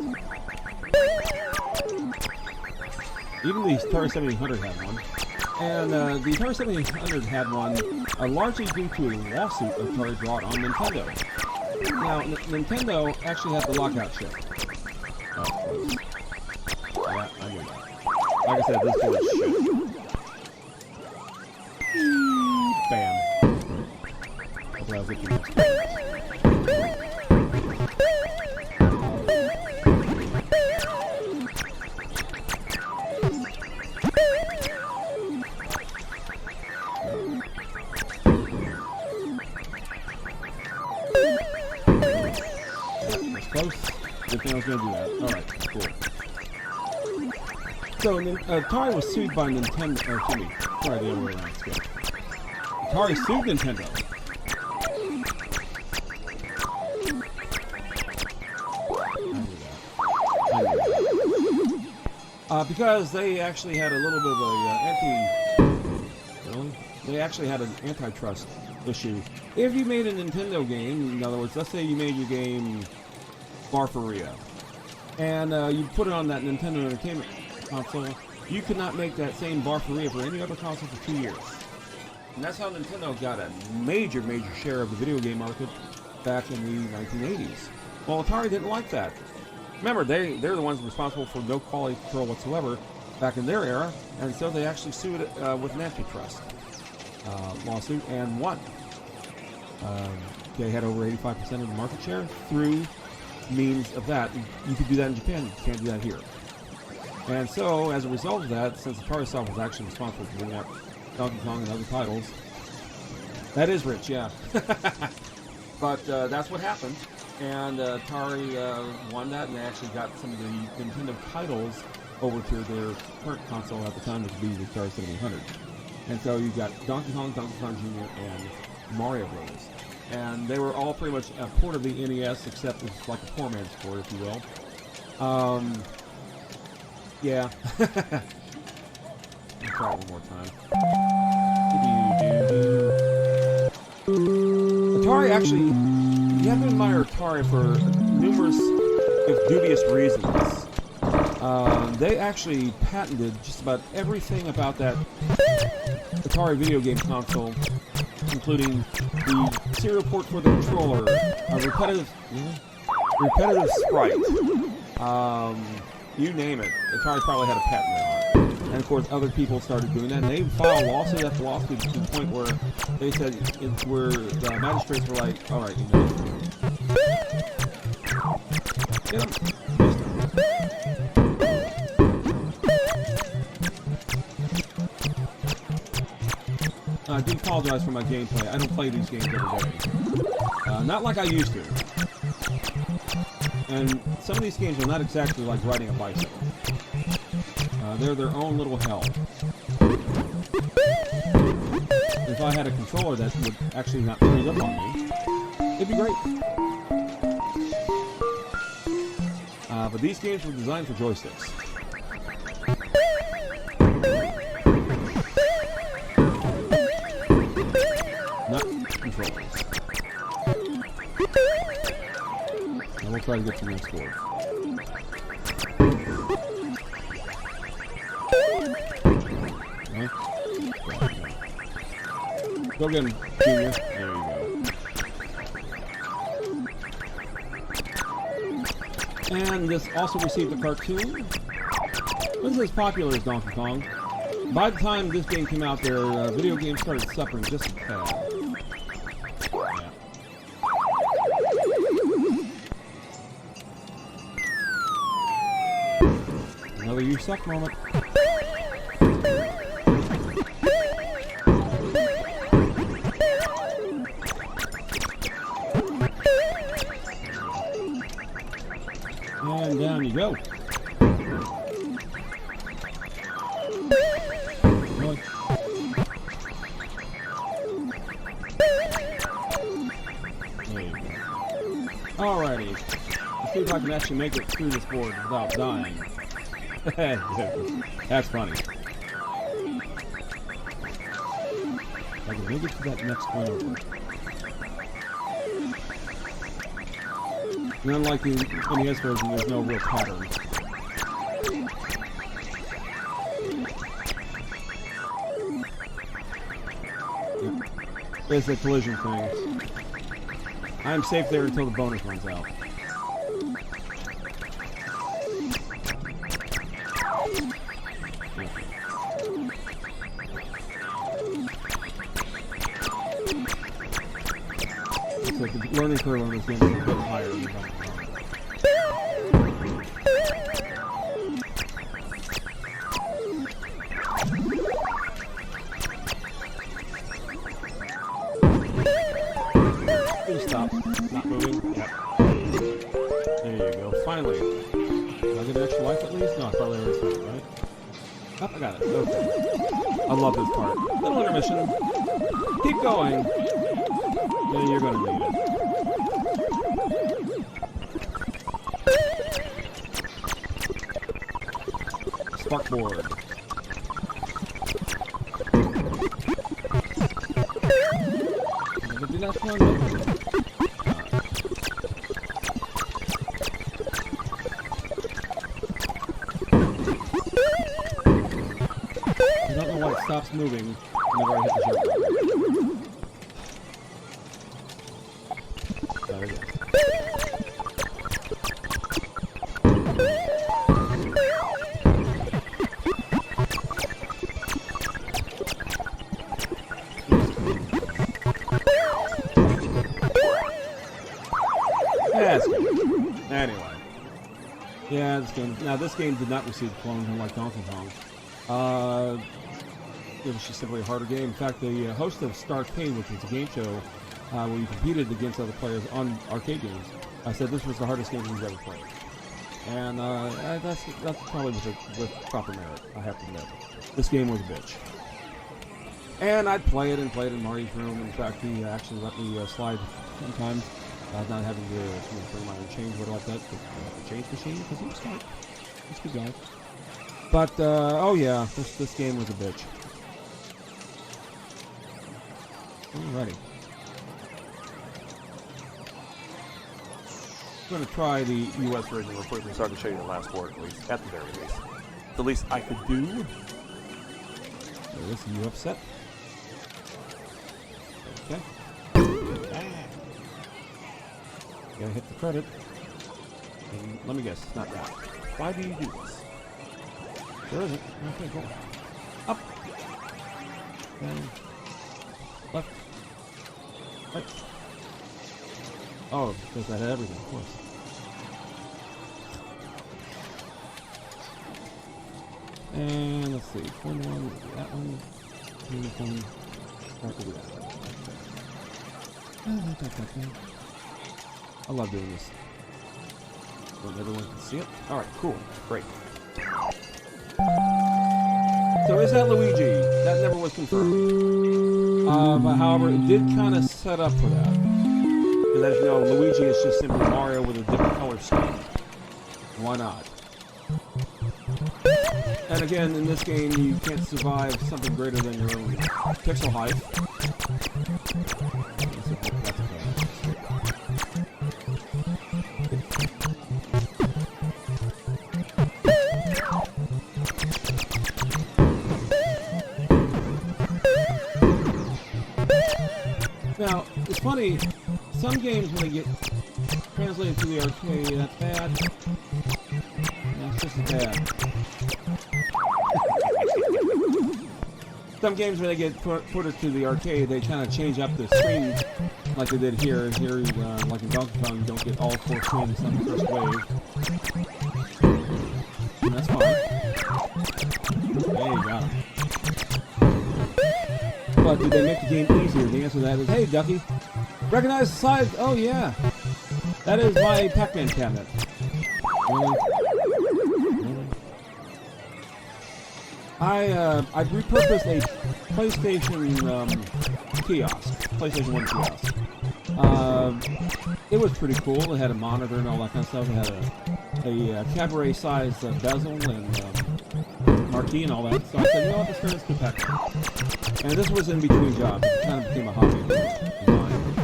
Even the Atari 7800 had one. And the Atari 7800 had one largely due to a lawsuit Atari brought on Nintendo. Now, Nintendo actually had the lockout chip. Oh, yeah, I knew that. Like I said, this board is shit. Bam. Hopefully I was looking at it. Close. Good thing I was going to do that. Alright, cool. So, Atari was sued by Nintendo. Excuse me. Sorry, the other way around. Atari sued Nintendo. Because they actually had a little bit of They actually had an antitrust issue. If you made a Nintendo game, in other words, let's say you made your game Barfaria, and you put it on that Nintendo Entertainment console, you could not make that same Barfaria for any other console for 2 years. And that's how Nintendo got a major share of the video game market back in the 1980s. Well, Atari didn't like that. Remember, they're the ones responsible for no quality control whatsoever back in their era, and so they actually sued it with an antitrust lawsuit and won. They had over 85% of the market share through means of that. You could do that in Japan, you can't do that here. And so, as a result of that, since Atari Soft was actually responsible for doing out Donkey Kong and other titles, that is rich, yeah. But that's what happened, and Atari won that, and they actually got some of the Nintendo titles over to their current console at the time, which would be the Atari 7800. And so you got Donkey Kong Jr., and Mario Bros. And they were all pretty much a port of the NES, except it's like a poor man's port, if you will. Yeah. I'll try it one more time. Atari actually, you have to admire Atari for numerous, if dubious reasons. They actually patented just about everything about that Atari video game console, including the serial port for the controller, a repetitive sprite, you name it. Atari probably had a patent on it. And of course, other people started doing that, and they filed lawsuit after lawsuit to the point where they said, where the magistrates were like, all right, you know, get him. I do apologize for my gameplay. I don't play these games every day. Not like I used to. And some of these games are not exactly like riding a bicycle. They're their own little hell. If I had a controller that would actually not freeze up on me, it'd be great. But these games were designed for joysticks. Controllers. And we'll try to get to the next board. Okay. Go get him, Junior. There you go. And this also received a cartoon. Wasn't as popular as Donkey Kong. By the time this game came out, their video games started suffering just a tad. Another you suck moment. And down you go. if I can actually make it through this board without dying. That's funny. I can make it to that next point over. And unlike the NES version, there's no real pattern. There's the collision thing. I'm safe there until the bonus runs out. It's like the learning curve on this game is a bit higher than that. Stop. Not moving. Yep. There you go. Finally. Did I get an extra life at least? No, I probably already said it, right? Oh, I got it. Okay. I love this part. Little intermission. Keep going. Yeah, you're gonna need it. Sparkboard. Did that one? I don't know why it stops moving whenever I hit the jump button. There we go. Yeah, that's good. Anyway. Yeah, this game. Now, this game did not receive clones unlike Donkey Kong. It was just simply a harder game. In fact, the host of Starcade, which was a game show where you competed against other players on arcade games, said this was the hardest game he's ever played. And that's probably with proper merit, I have to admit. This game was a bitch. And I'd play it and play it in Marty's room. In fact, he actually let me slide sometimes. Not having to bring my own change, what about that? Change machine, because he was smart. He's a good guy. But, oh yeah, this game was a bitch. Alrighty. I'm going to try the US version real quick and start to show you the last board, at least, at the very least. The least I could do. There is you upset. Okay. Gotta hit the credit. And let me guess, it's not that. Why do you do this? There isn't. Okay, cool. Up. Down. Left. Right. Oh, because I had everything, of course. And let's see. One, that one. This one. Start to do that. I love doing this. When everyone can see it. Alright, cool. Great. So is that Luigi? That never was confirmed. But however, it did kind of set up for that. Because as you know, Luigi is just simply Mario with a different color scheme. Why not? And again, in this game, you can't survive something greater than your own pixel height. Now, it's funny, some games when they get translated to the arcade, that's bad. That's just as bad. Some games when they get put it to the arcade, they kind of change up the screen like they did here. Here, like in Donkey Kong, you don't get all four screens on the first wave. And that's fine. Hey, you got him. But did they make the game easier? The answer to that is, hey, Ducky, recognize the size? Oh, yeah. That is my Pac-Man cabinet. Really? I repurposed a PlayStation kiosk, PlayStation 1 kiosk. it was pretty cool. It had a monitor and all that kind of stuff. It had a cabaret-sized bezel and marquee and all that. So I said, you know what, let's turn this to Pac-Man. And this was in between jobs. It kind of became a hobby of mine.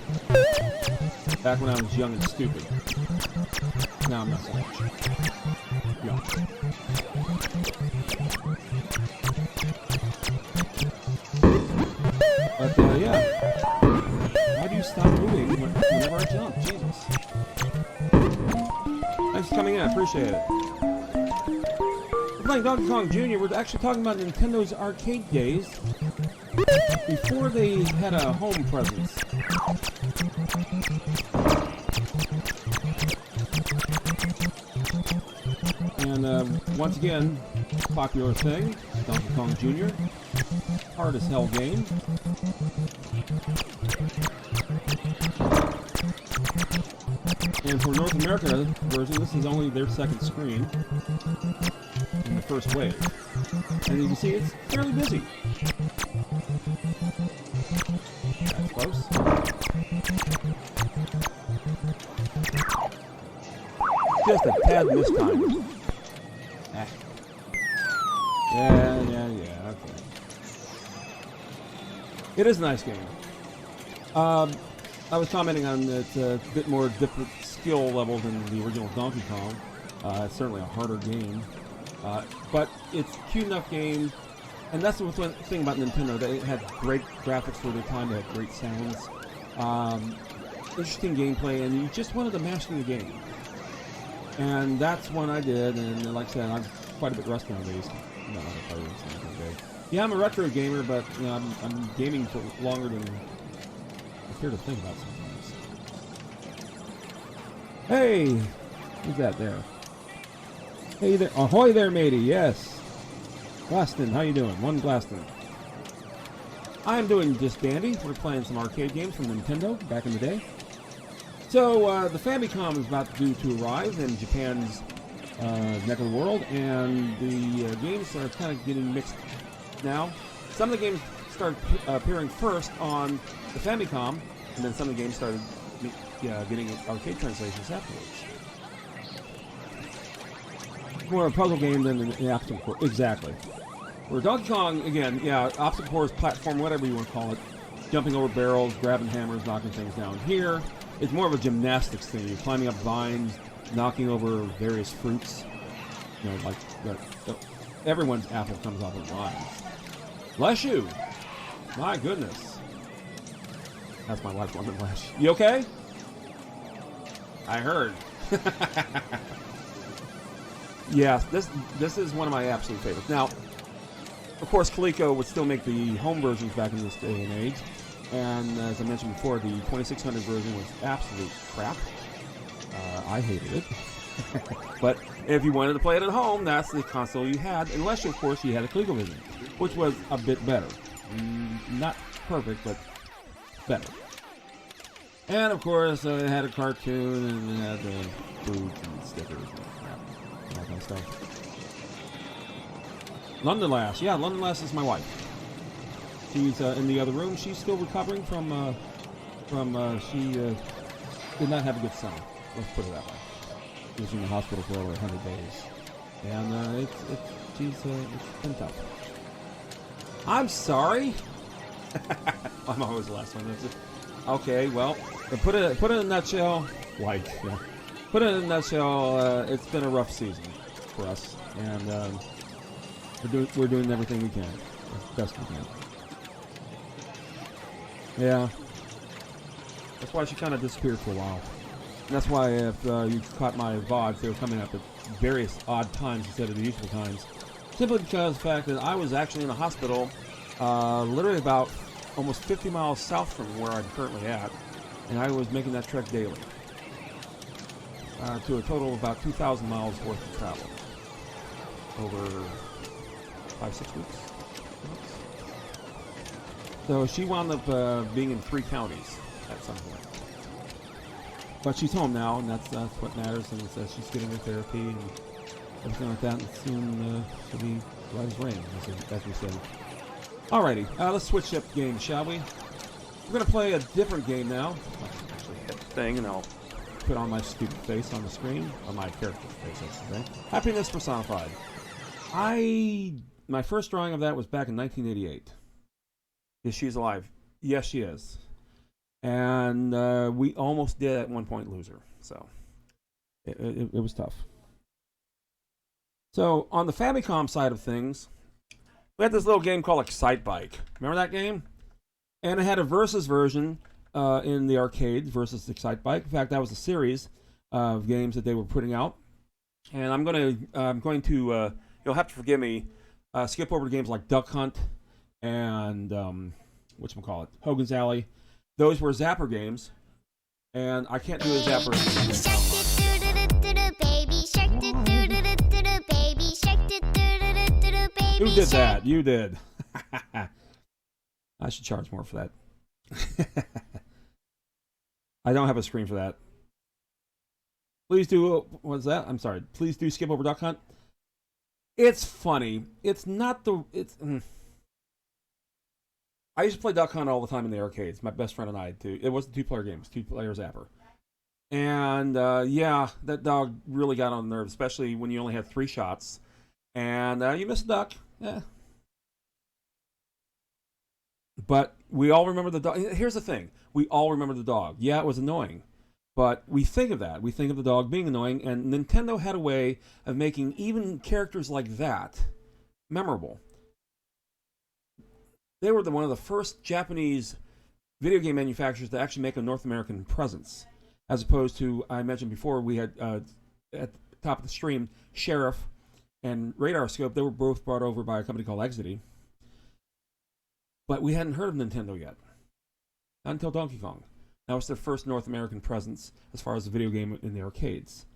Back when I was young and stupid. Now I'm not so much. Yeah. But yeah. Why do you stop moving whenever I jump? Jesus. Thanks for coming in. I appreciate it. We're playing Donkey Kong Jr. We're actually talking about Nintendo's arcade days before they had a home presence. And once again, popular thing, Donkey Kong Jr. Hard as hell game. And for North America version, this is only their second screen in the first wave. And you can see it's fairly busy. That's close. Just a tad mistimed. Ah. Yeah, okay. It is a nice game. I was commenting on it's a bit more different skill level than the original Donkey Kong. It's certainly a harder game. But it's a cute enough game. And that's the one thing about Nintendo. They had great graphics for their time. They had great sounds. Interesting gameplay. And you just wanted to master the game. And that's one I did. And like I said, I'm quite a bit rusty on these. No, I don't play this day. Yeah, I'm a retro gamer, but you know, I'm gaming for longer than I care to think about sometimes. Hey! Who's that there? Hey there. Ahoy there, matey. Yes. Glaston, how you doing? One Glaston. I'm doing just dandy. We're playing some arcade games from Nintendo back in the day. So, the Famicom is about due to arrive in Japan's neck of the world, and the games are kind of getting mixed now. Some of the games started appearing first on the Famicom, and then some of the games started getting arcade translations afterwards. More a puzzle game than an obstacle course. Exactly. Where Donkey Kong, again, yeah, obstacle course, platform, whatever you want to call it, jumping over barrels, grabbing hammers, knocking things down. Here, it's more of a gymnastics thing. You're climbing up vines, knocking over various fruits. You know, like everyone's apple comes off in lines. Bless you. My goodness. That's my wife, London Lash. You okay? I heard. Yeah, this is one of my absolute favorites. Now, of course, Coleco would still make the home versions back in this day and age. And as I mentioned before, the 2600 version was absolute crap. I hated it. But if you wanted to play it at home, that's the console you had, unless, of course, you had a ColecoVision, which was a bit better. Not perfect, but better. And, of course, it had a cartoon, and it had the foods and stickers and crap, and that kind of stuff. London Lass. Yeah, London Lass is my wife. She's in the other room. She's still recovering from she did not have a good summer. Let's put it that way. She was in the hospital for over 100 days. And it's been tough. I'm sorry. I'm always the last one. That's it. Okay, well, put it in a nutshell. Like, yeah. Put it in a nutshell. It's been a rough season for us, and we're doing everything we can, as best we can. Yeah, that's why she kind of disappeared for a while. And that's why if you caught my VODs, they were coming up at various odd times instead of the usual times. Simply because of the fact that I was actually in the hospital, literally about almost 50 miles south from where I'm currently at, and I was making that trek daily. To a total of about 2,000 miles worth of travel over 5-6 weeks. So she wound up being in 3 counties at some point. But she's home now, and that's what matters. And it says she's getting her therapy and everything like that. And soon she'll be right as rain, as we said. Alrighty, let's switch up games, shall we? We're going to play a different game now. I'll actually hit the thing, and I'll put on my stupid face on the screen, or my character's face, I should say. Happiness Personified. My first drawing of that was back in 1988. Is she's alive? Yes, she is. And we almost did at one point lose her, so it was tough. So on the Famicom side of things, we had this little game called Excitebike. Remember that game? And it had a Versus version in the arcade, Versus Excitebike. In fact, that was a series of games that they were putting out. And I'm going to you'll have to forgive me, skip over to games like Duck Hunt and whatchamacallit, Hogan's Alley. Those were Zapper games, and I can't do a Zapper. Who did that? You did. I should charge more for that. I don't have a screen for that. Please do. What's that? I'm sorry. Please do skip over Duck Hunt. It's funny. It's not the. I used to play Duck Hunt all the time in the arcades. My best friend and I, too. It wasn't two-player games, two-player Zapper. And, yeah, that dog really got on the nerves, especially when you only had 3 shots. And you miss a duck. Yeah. But we all remember the dog. Here's the thing. We all remember the dog. Yeah, it was annoying. But we think of that. We think of the dog being annoying. And Nintendo had a way of making even characters like that memorable. They were one of the first Japanese video game manufacturers to actually make a North American presence. As opposed to, I mentioned before, we had, at the top of the stream, Sheriff and Radar Scope. They were both brought over by a company called Exidy. But we hadn't heard of Nintendo yet. Not until Donkey Kong. That was their first North American presence as far as the video game in the arcades.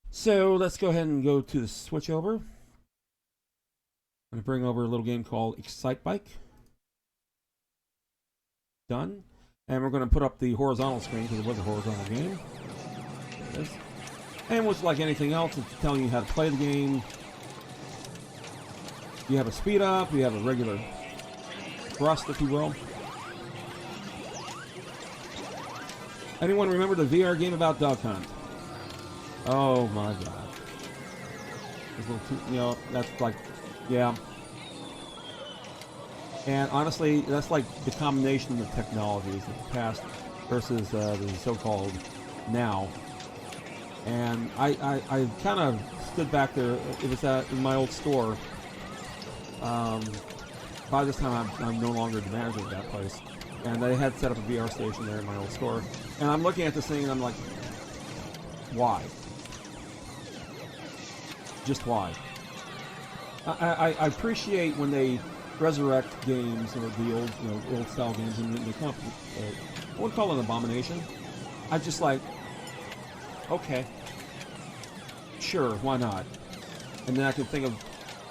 So let's go ahead and go to the switch over. I'm going to bring over a little game called Excitebike. Done. And we're going to put up the horizontal screen because it was a horizontal game. There it is. And much like anything else, it's telling you how to play the game. You have a speed up, you have a regular thrust, if you will. Anyone remember the VR game about Duck Hunt? Oh my god. That's like, yeah. And honestly, that's like the combination of the technologies of the past versus the so-called now. And I kind of stood back there. It was in my old store. By this time, I'm no longer the manager of that place. And they had set up a VR station there in my old store. And I'm looking at this thing and I'm like, why? Just why? I appreciate when they resurrect games or the old style games and they come up with, I wouldn't call it an abomination. I'm just like, okay, sure, why not? And then I can think of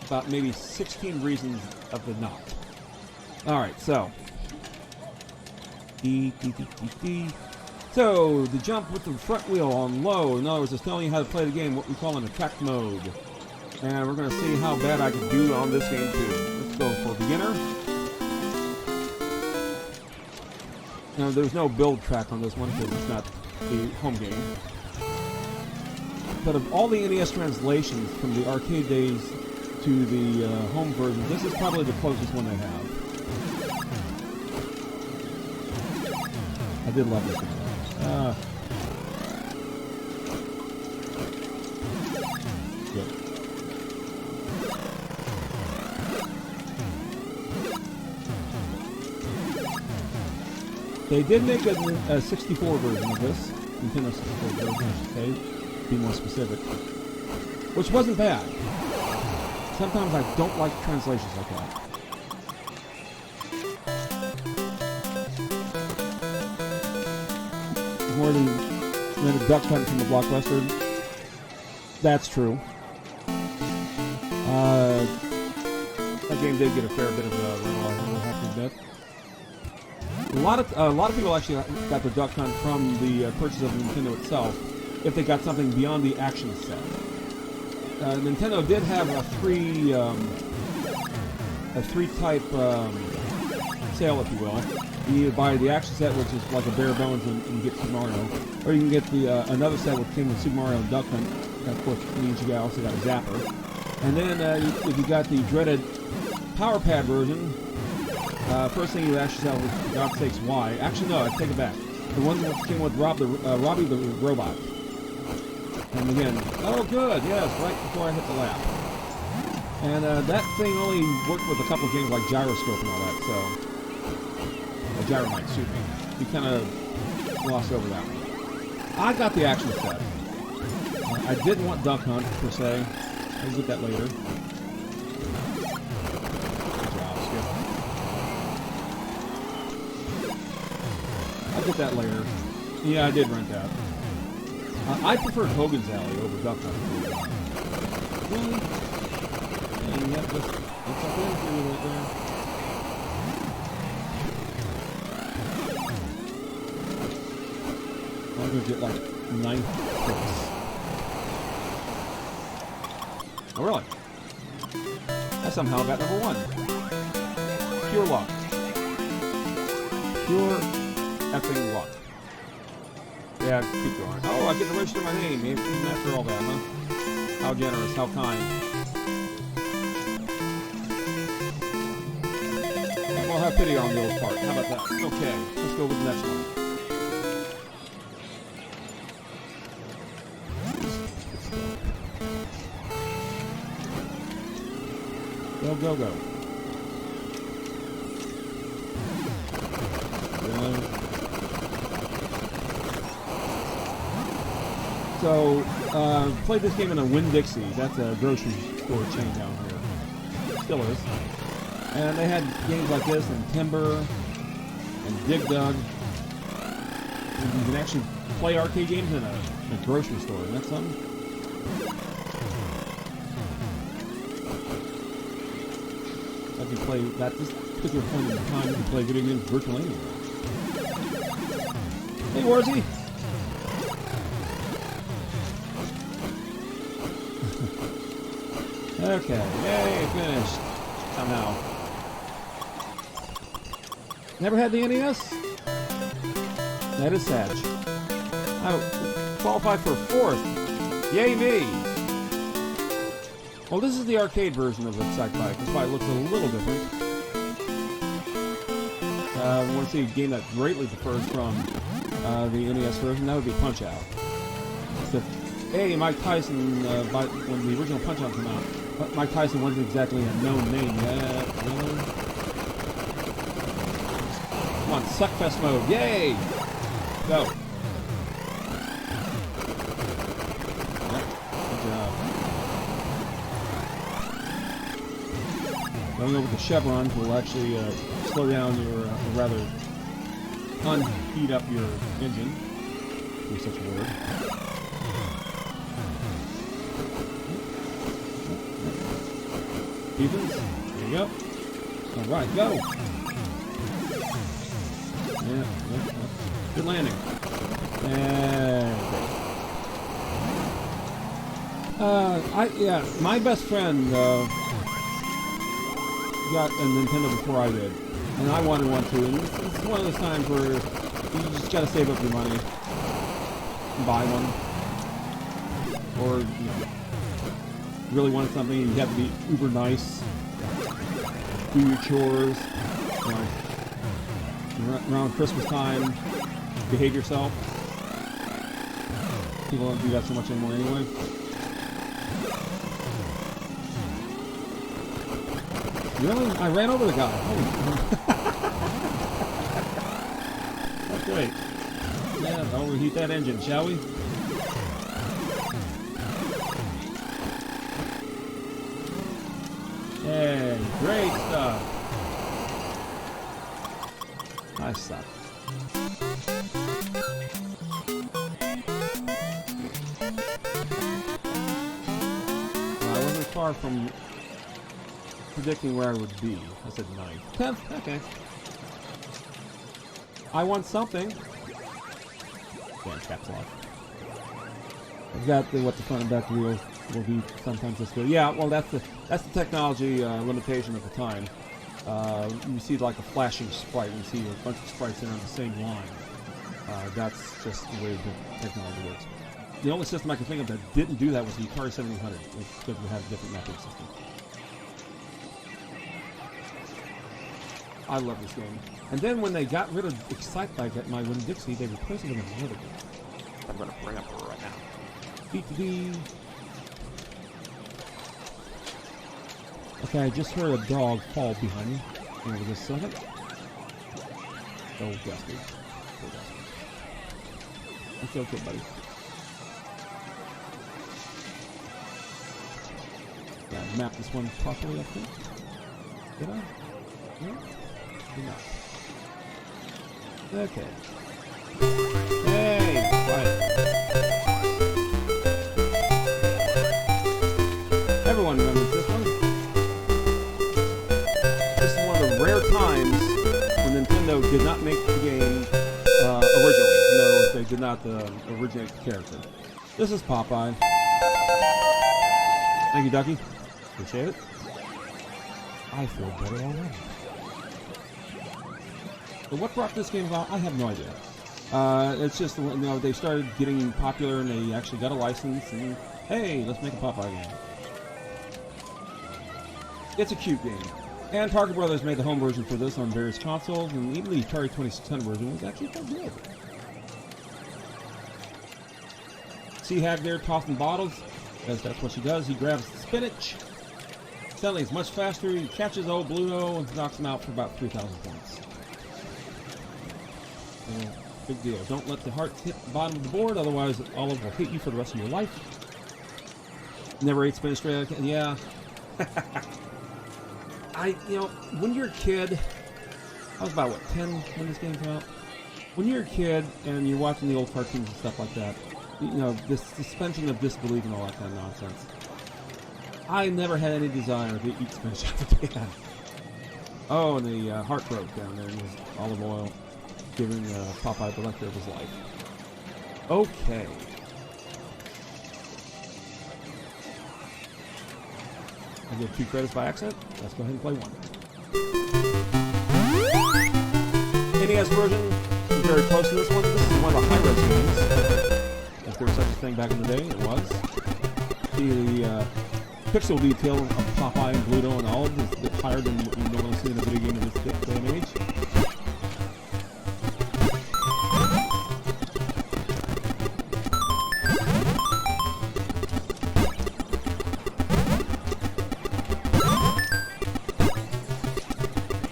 about maybe 16 reasons of the not. Alright, so so the jump with the front wheel on low, in other words, it's telling you how to play the game, what we call an attack mode. And we're going to see how bad I can do on this game too. Let's go for beginner. Now, there's no build track on this one because it's not the home game. But of all the NES translations from the arcade days to the home version, this is probably the closest one they have. I did love this one. Good. They did make a 64 version of this. Nintendo 64 version, I should say, to be more specific. Which wasn't bad. Sometimes I don't like translations like that. More than a Duck Hunt from the Blockbuster. That's true. That game did get a fair bit of rental, I have to admit. A lot of people actually got the Duck Hunt from the purchase of Nintendo itself, if they got something beyond the action set. Nintendo did have a three type sale, if you will. You either buy the action set, which is like a bare bones, and you get Super Mario, or you can get the another set which came with Super Mario and Duck Hunt. That, of course, means you also got a Zapper. And then if you got the dreaded Power Pad version, first thing you actually sell was, for God's sakes, why? Actually, no, I take it back. The one that came with Robbie the Robot. And again, oh good, yes, right before I hit the lap. And that thing only worked with a couple of games like Gyroscope and all that, so... Gyromite, excuse me. You kind of glossed over that one. I got the action set. I didn't want Duck Hunt, per se. I'll get that later. Good job, Skip. I'll get that later. Yeah, I did rent that. I preferred Hogan's Alley over Duck Hunt. Really? And yep, that's up in for you right there. I'm gonna get like 9 clicks. Oh, really? I somehow got number 1. Pure luck. Pure effing luck. Yeah, keep going. Oh, I get to register my name, even after all that, huh? How generous, how kind. Well, have pity on the old part. How about that? Okay, let's go with the next one. Go, go, go. Really? So, played this game in a Winn-Dixie. That's a grocery store chain down here. Still is. And they had games like this and Timber and Dig Dug. And you can actually play arcade games in a grocery store. Isn't that something? I can play at this particular point in time. You can play video games virtually anywhere. Hey, Warzy. Okay, yay, finished. Somehow. Never had the NES? That is sad. I qualified for 4th. Yay me! Well, this is the arcade version of the Excite Bike. That's why it looks a little different. We want to see a game that greatly differs from the NES version. That would be Punch-Out! Except, hey, Mike Tyson, when the original Punch-Out came out, Mike Tyson wasn't exactly a known name yet. Really? Come on, Suckfest mode. Yay! Go. Yep. Good job. Going over the chevrons will actually slow down your, rather, unheat up your engine. Use such a word. Evens. There you go. Alright, go! Yeah. Good landing. And my best friend got a Nintendo before I did, and I wanted one too. And it's one of those times where you just gotta save up your money and buy one, or you know, really wanted something. You have to be uber nice, do your chores. You know, around Christmas time, behave yourself. People don't do that so much anymore anyway. Really? I ran over the guy. Holy That's great. Yeah, overheat that engine, shall we? Hey, great stuff. I suck. I wasn't far from predicting where I would be. I said 9th. 10th? Okay. I want something. Damn, caps lock. Exactly what the front and back wheels will be sometimes this good. Yeah, well that's the technology limitation at the time. you see like a flashing sprite. You see a bunch of sprites that are on the same line. That's just the way the technology works. The only system I can think of that didn't do that was the Atari 7800, because we had a different mapping system. I love this game. And then when they got rid of Excitebike at my Winn-Dixie, they replaced it with another game. I'm going to bring up right now. Beat. Okay, I just heard a dog fall behind me. Hang on just a second. Oh, Dusty. It's okay, buddy. Yeah, I mapped this one properly, I think. Did I? No? Did not. Okay. Hey! Quiet. Everyone remembers this one. This is one of the rare times when Nintendo did not make the game originally. No, they did not originate the character. This is Popeye. Thank you, Ducky. Appreciate it. I feel better already. So what brought this game about? I have no idea. It's just, you know, they started getting popular and they actually got a license and, hey, let's make a Popeye game. It's a cute game. And Parker Brothers made the home version for this on various consoles, and even the Atari 2600 version was actually quite good. See Hag there tossing bottles, because that's what she does. He grabs the spinach. Suddenly he's much faster. He catches old Bluto and knocks him out for about 3,000 points. Yeah, big deal. Don't let the hearts hit the bottom of the board, otherwise Olive will hit you for the rest of your life. Never ate spinach straight out of the can. Yeah. You know, when you're a kid, I was about, what, 10 when this game came out? When you're a kid and you're watching the old cartoons and stuff like that, you know, this suspension of disbelief and all that kind of nonsense. I never had any desire to eat spinach out of the can. Oh, and the heart broke down there in his olive oil, giving Popeye the nectar of his life. Okay. I get 2 credits by accident. Let's go ahead and play one. NES version is very close to this one. This is one of the high-res games. If there was such a thing back in the day, it was. The pixel detail of Popeye and Bluto and Olive is a bit higher than what you normally see in a video game in this day and age.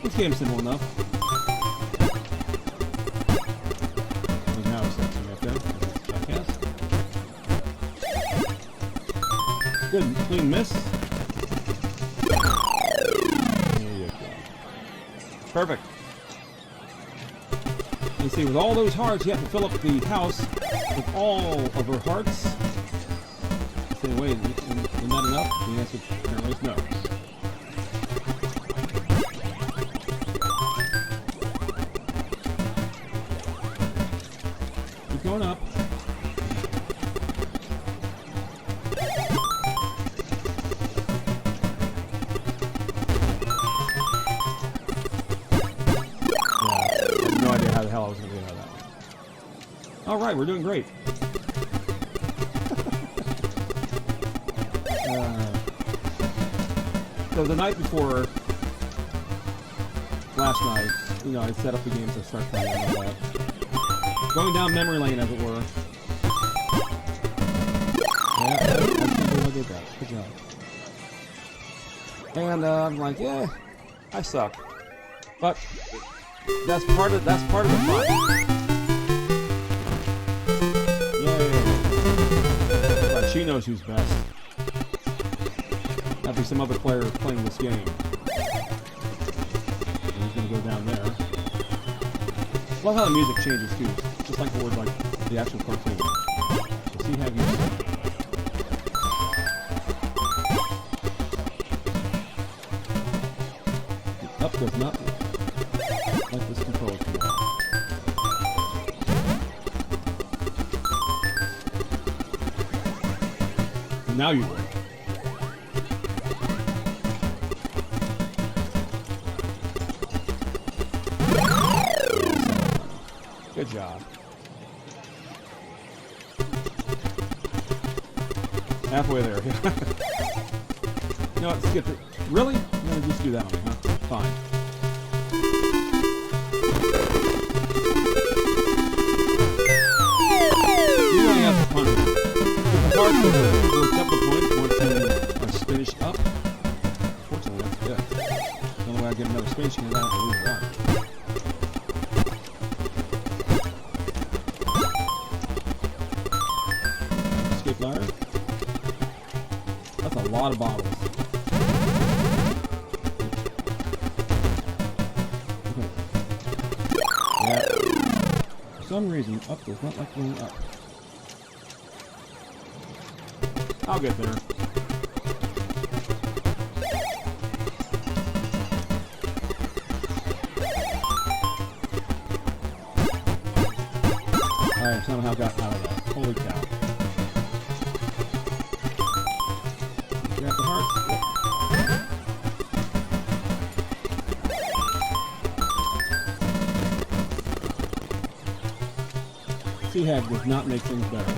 This game's simple enough. And now it's something right there. Jackass. Good, clean miss. There you go. Perfect. You see, with all those hearts, you have to fill up the house with all of her hearts. You say, wait, is not enough? The answer apparently is no. Keep going up. How the hell I was going to get out of that one. Alright, we're doing great. So the night before last night, you know, I set up the game to start playing and all that. Going down memory lane, as it were. Yeah, I did that. Good job. And I'm like, yeah, I suck. But that's part of the fun. Yay! Right, she knows who's best. That'd be some other player playing this game. And he's gonna go down there. Love how the music changes too, just like the word, like the actual cartoon. So see how you. The up does not like this control key. Now you will. Good job. Halfway there. You know what? Skip it. Really? I'm gonna just do that on me, huh? Fine. You only have to punch it. The heart will double points once you are finished up. Fortunately, that's good. The only way I get another space can I have to lose one. Escape ladder. That's a lot of bottles. Yeah. For some reason, up does not like going up. I'll get there. I somehow got out of that. Holy cow. Grab the hearts. Sea-Hag does not make things better.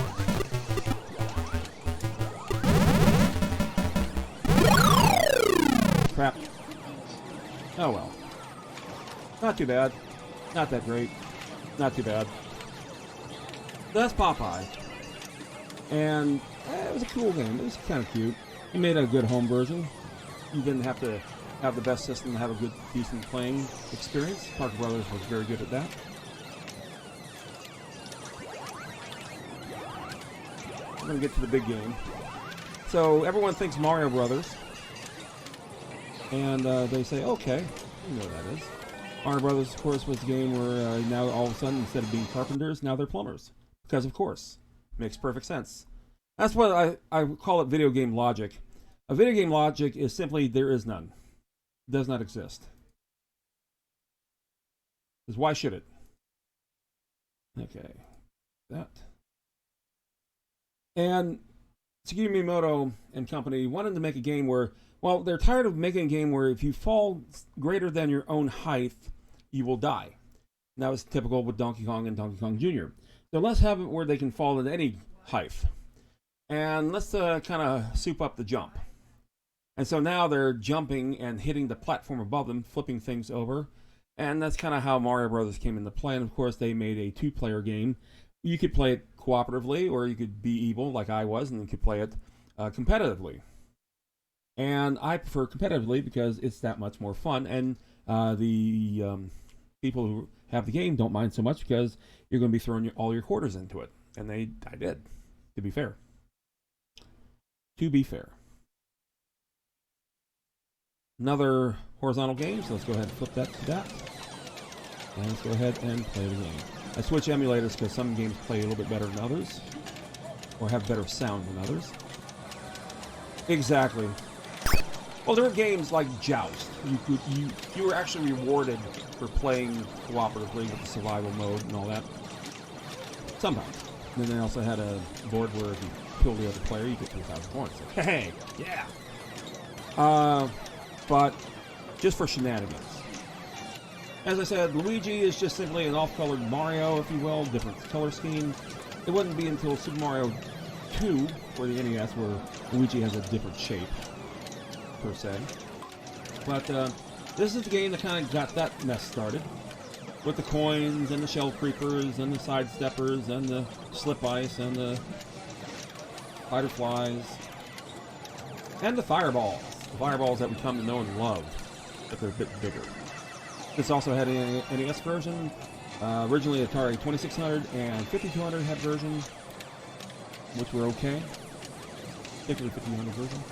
Crap. Oh well. Not too bad. Not that great. Not too bad. That's Popeye. And it was a cool game. It was kind of cute. He made a good home version. You didn't have to have the best system to have a good, decent playing experience. Parker Brothers was very good at that. We're going to get to the big game. So everyone thinks Mario Brothers. And they say, okay, you know what that is. Mario Brothers, of course, was a game where now all of a sudden, instead of being carpenters, now they're plumbers. Because, of course, makes perfect sense. That's what I call it video game logic. A video game logic is simply there is none. It does not exist. Because why should it? Okay. That. And Shigeru Miyamoto and company wanted to make a game where, well, they're tired of making a game where if you fall greater than your own height, you will die. And that was typical with Donkey Kong and Donkey Kong Jr. So let's have it where they can fall at any height. And let's kind of soup up the jump. And so now they're jumping and hitting the platform above them, flipping things over. And that's kind of how Mario Brothers came into play. And of course, they made a two-player game. You could play it cooperatively, or you could be evil like I was, and you could play it competitively. And I prefer competitively because it's that much more fun. And the people who have the game don't mind so much because you're going to be throwing all your quarters into it. And I did, to be fair. To be fair. Another horizontal game, so let's go ahead and flip that to that. And let's go ahead and play the game. I switch emulators because some games play a little bit better than others, or have better sound than others. Exactly. Well, there were games like Joust. You were actually rewarded for playing cooperatively with the survival mode and all that. Sometimes. And then they also had a board where if you kill the other player, you get 2,000 points. Like, hey, yeah. But just for shenanigans. As I said, Luigi is just simply an off-colored Mario, if you will, different color scheme. It wouldn't be until Super Mario 2 for the NES where Luigi has a different shape, per se. But this is the game that kind of got that mess started. With the coins, and the shell creepers, and the sidesteppers, and the slip ice, and the fighter flies, and the fireballs. The fireballs that we come to know and love, but they're a bit bigger. This also had an NES version. Originally Atari 2600 and 5200 had versions, which were okay. Particularly 5200 version.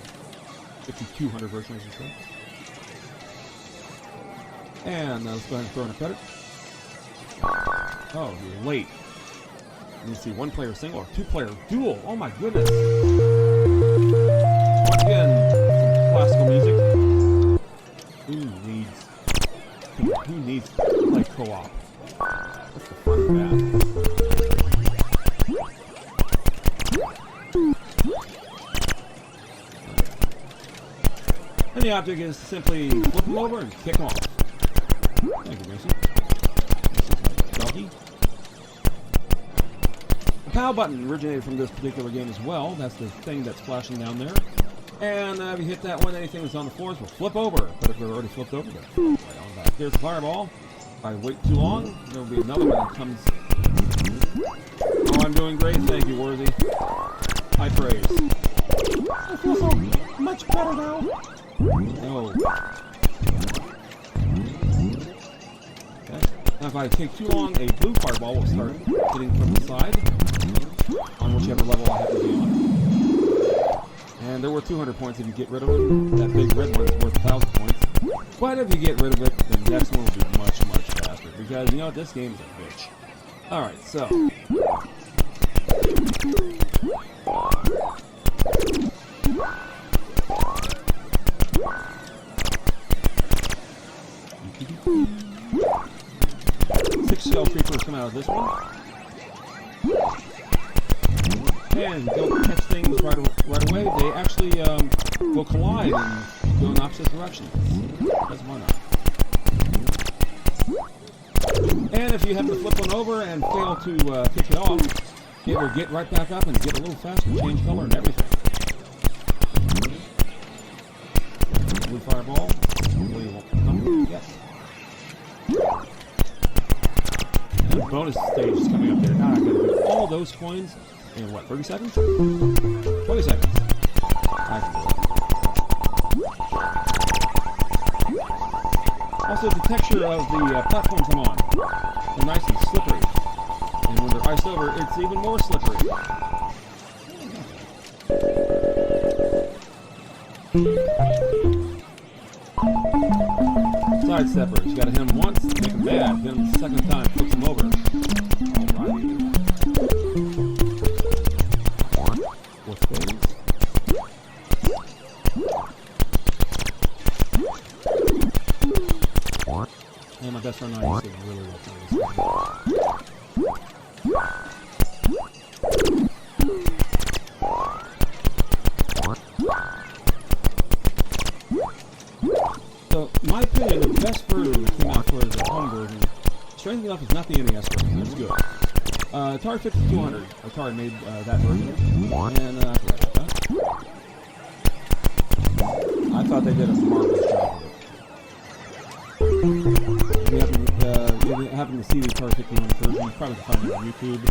5200 version, I should say. And let's go ahead and throw in a credit. Oh, you're late. Let's see, one-player single or two-player duel. Oh my goodness. Once again, some classical music. Who needs to play co-op? What's the fun of that? And the object is to simply flip them over and kick them off. Thank you, Mason. This is my doggy. The POW button originated from this particular game as well. That's the thing that's flashing down there. And if you hit that one, anything that's on the floors will flip over. But if they're already flipped over, they're right on back. There's the fireball. If I wait too long, there will be another one that comes. Oh, I'm doing great. Thank you, Worthy. High praise. I feel so much better now. No. Okay. Now, if I take too long, a blue fireball will start hitting from the side on whichever level I have to be on. And they're worth 200 points if you get rid of it. That big red one's worth 1,000 points. But if you get rid of it, the next one will be much, much faster. Because, you know what, this game is a bitch. Alright, so. Six shell creepers come out of this one. And don't catch things right away. They actually will collide and go in opposite directions. That's why not. And if you happen to flip one over and fail to kick it off, it will get right back up and get a little faster, change color and everything. Blue fireball. Hopefully it won't come. Yes. And the bonus stage is coming up there. Now I've got to do all those coins in what, 30 seconds? 20 seconds. Also, the texture of the platforms I'm on, they're nice and slippery. And when they're iced over, it's even more slippery. Side steppers. You gotta hit them once, make them mad. Hit them the second time, flips them over. Alrighty. Fourth phase. And my best friend and I used to really love playing this game. So, in my opinion, the best version that came out for the home version, strangely enough, is not the NES version. It's good. Atari 5200. Atari made that version. And I forgot about that. I thought they did a marvelous job of it. If you happen to see the Atari 5100 version, you probably can find it on YouTube.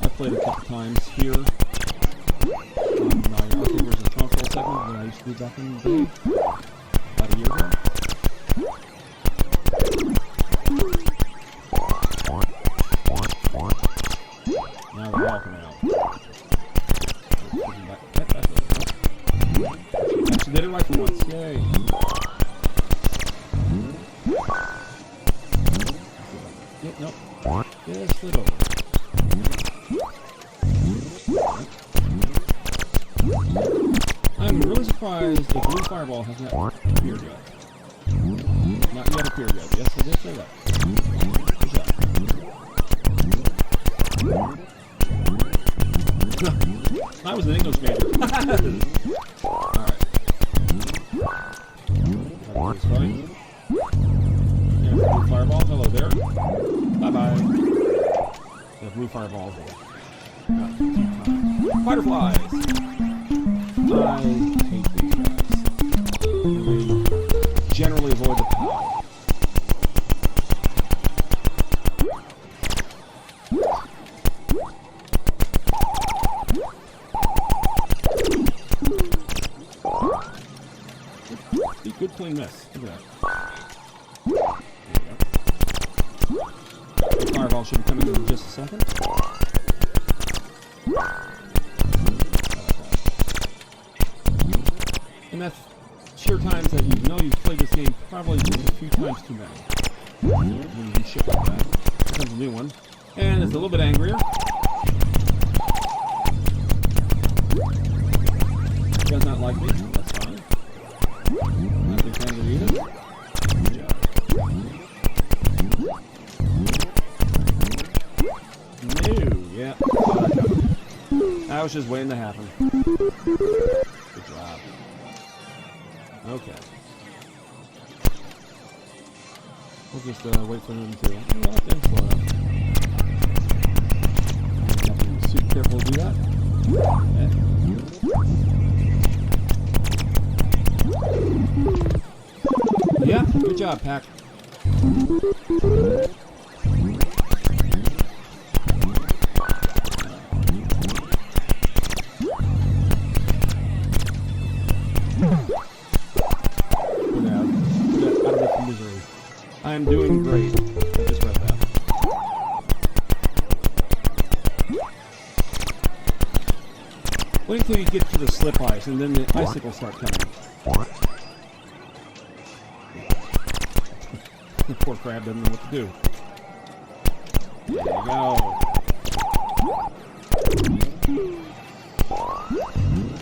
I played it a couple times here on my arcade version console segment that I used to do back in the day, about a year ago. Now they're all coming out. Actually did it right for once. Yay. Nope. Just slid over. I'm really surprised the blue fireball has not appeared yet. Not yet appeared yet. Yes, I did say that. Good job. I was an English major. Alright. There's the blue fireball. Hello there. Bye-bye. The blue fireball. Fireflies. I hate these guys. They generally avoid the power. Good clean miss. Look at that. The fireball should be coming in just a second. And that's sheer times that you know you've played this game probably just a few times too many. When you do shit like that. Here comes a new one. And it's a little bit angrier. It does not like me. That's fine. Not big fan of it either. Good job. No, yeah. I was just waiting to happen. Good job. Okay. We'll just wait for them to. Nothing careful to do that. Okay. Yeah, good job, Pack. I'm doing great. I just read that. Wait until you get to the slip ice, and then the icicles start coming. The poor crab doesn't know what to do. There you go.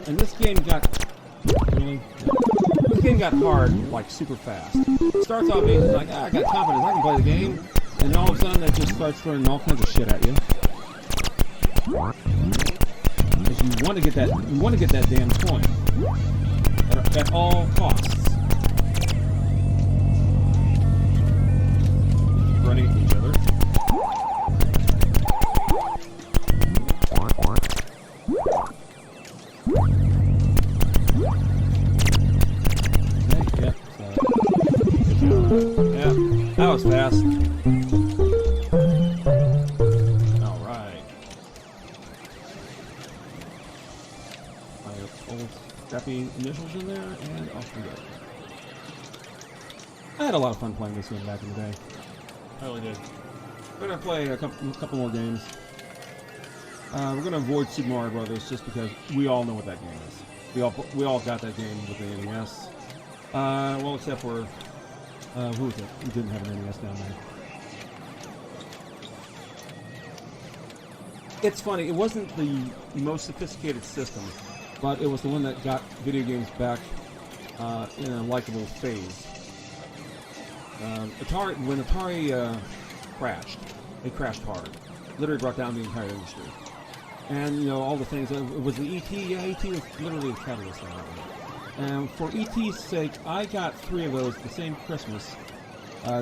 And this game got... Really? This game got hard, like, super fast. It starts off being like, I got confidence, I can play the game. And all of a sudden, it just starts throwing all kinds of shit at you. Because you want to get that damn coin. At all costs. Running into each other. Yeah, that was fast. Alright. My old crappy initials in there, and off we go. I had a lot of fun playing this game back in the day. I really did. We're gonna play a couple more games. We're gonna avoid Super Mario Brothers just because we all know what that game is. We all got that game with the NES. Well, except for who was it? We didn't have an NES down there. It's funny. It wasn't the most sophisticated system, but it was the one that got video games back in a likable phase. When Atari crashed, it crashed hard. Literally brought down the entire industry. And, you know, all the things. Was the E.T.? Yeah, E.T. was literally the catalyst on that one. And for E.T.'s sake, I got 3 of those the same Christmas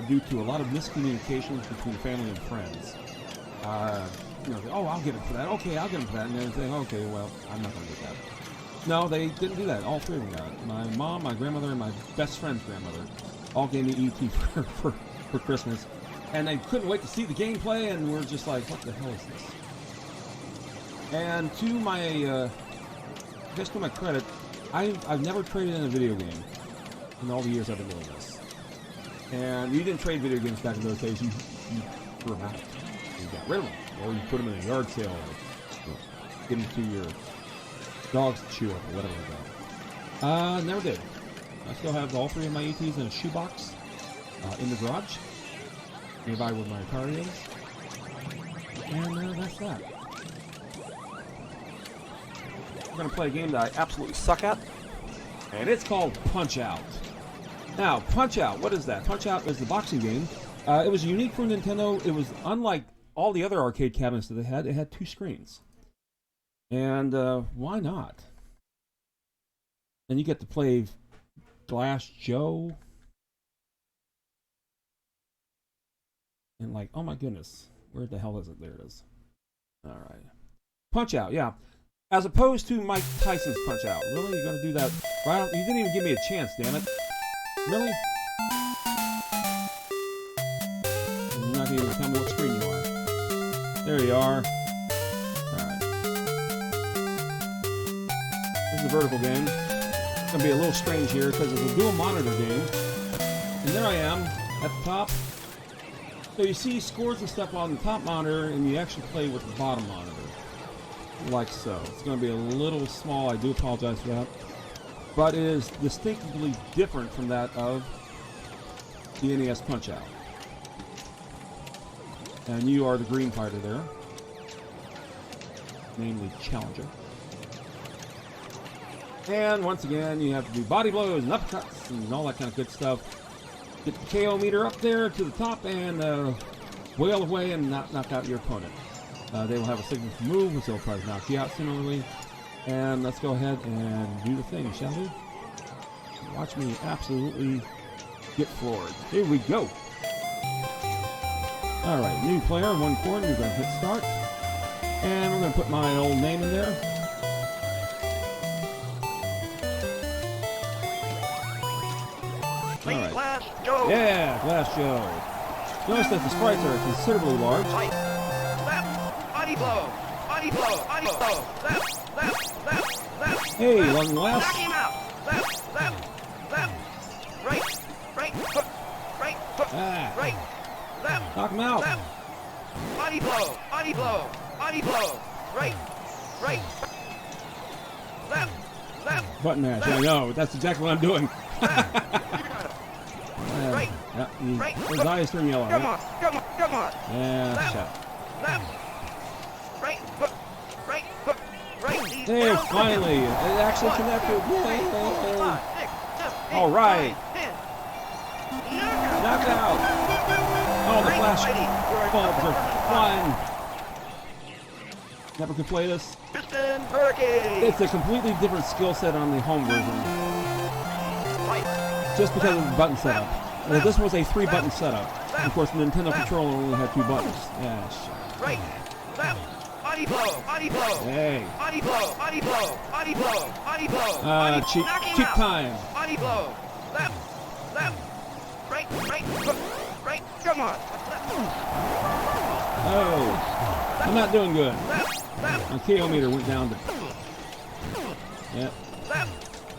due to a lot of miscommunications between family and friends. You know, oh, I'll get him for that. Okay, I'll get him for that. And then saying, okay, well, I'm not going to get that. No, they didn't do that. All 3 of them got it. My mom, my grandmother, and my best friend's grandmother all gave me E.T. for Christmas. And they couldn't wait to see the gameplay, and we're just like, what the hell is this? And to my, just to my credit, I've never traded in a video game in all the years I've been doing this. And you didn't trade video games back in those days. You threw them out. You got rid of them. Or you put them in a yard sale or give them to your dogs to chew up or whatever like that. Never did. I still have all 3 of my ETs in a shoebox in the garage. Nearby where my Atari is. And that's that. We're going to play a game that I absolutely suck at, and it's called Punch-Out! Now, Punch-Out! What is that? Punch-Out! Is the boxing game. It was unique for Nintendo. It was unlike all the other arcade cabinets that they had. It had 2 screens. And why not? And you get to play Glass Joe. And like, oh my goodness. Where the hell is it? There it is. Alright. Punch-Out! Yeah. As opposed to Mike Tyson's Punch-Out. Really? You're gonna do that? Right? You didn't even give me a chance, damn it. Really? And you're not gonna even tell me what screen you are. There you are. Alright. This is a vertical game. It's gonna be a little strange here because it's a dual monitor game. And there I am at the top. So you see scores and stuff on the top monitor, and you actually play with the bottom monitor. Like so. It's going to be a little small. I do apologize for that. But it is distinctly different from that of the NES Punch-Out. And you are the green fighter there. Namely Challenger. And once again, you have to do body blows and uppercuts and all that kind of good stuff. Get the KO meter up there to the top and wail away and knock out your opponent. They will have a signature move, which they'll probably knock you out similarly. And let's go ahead and do the thing, shall we? Watch me absolutely get floored. Here we go. Alright, new player, 1 corner. We're going to hit start. And we're going to put my old name in there. Alright. Glass Joe. Yeah, Glass Joe. Notice that the sprites are considerably large. Right. Left. Body blow. Body blow. Body blow. Left. Left. Left. Left. Hey, left. long last. Knock him out. Left. Left. Left. Right. Right. Hook. Right. Hook. Ah. Right. Left. Knock him out. Left. Body blow. Body blow. Body blow. Right. Right. Left. Left. Button mash. I know. That's exactly what I'm doing. Right. Yeah, Right. his eyes turn yellow. Come right? on. Come on. Come on. Yeah, Left. shut. Left. Right. Hook. Right. Hook. Right. He's There, down. finally. It actually 1, 2, connected. 3, 4, Yay. 5, 6, 7, 8, All right. 9, 10. Knockout. Knocked out. Oh, the Great flash fighting. bulbs are flying. Never could play this. Piston Hurricane. It's a completely different skill set on the home version, Right. just because of the button setup. This was a 3-button setup. Of course, the Nintendo controller only had 2 buttons. Yeah, shit. Right. Left. Body blow. Body blow. Hey. Body blow. Body blow. Body blow. Body blow. Body Cheap knock him out. time. Body blow. Left. Left. Right. Right. Hook. Right. Come on. Left. Oh, I'm not doing good. Left. Left. My KO meter went down to. Yeah, Left.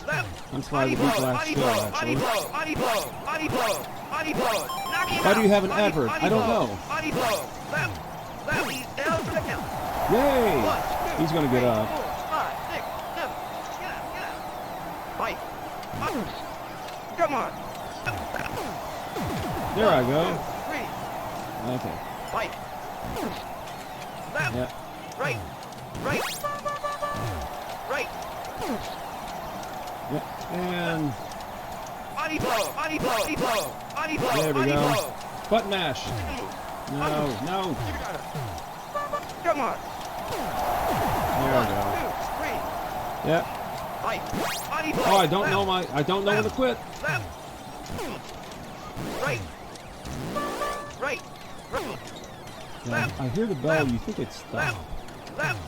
Left. I'm surprised to beat Body Glass Joe, blow. actually. Body blow. Body blow. Body blow. Body blow. Knock him Why out. do you have an Body- advert? body I don't blow. know. Body blow. Left. Left. He's down for the count. Yay! 1, 2, He's gonna get 3, up. 4, 5, 6, 7. Get up. Get up. Fight. Up. Come on. There I 1, go. 2, 3. Okay. Fight. Left. Yeah. Right. Right. Right. Yeah. And Body blow. Body blow. Body blow. Body blow. there we Body go. blow. Button mash. No, no. Come on. There we 1, go. 2, 3. Yeah. Fight. Body blow. Oh, I don't Left. know when to quit. Left. Right. Right. Right. Yeah, I hear the bell. You think it's stopped? Left.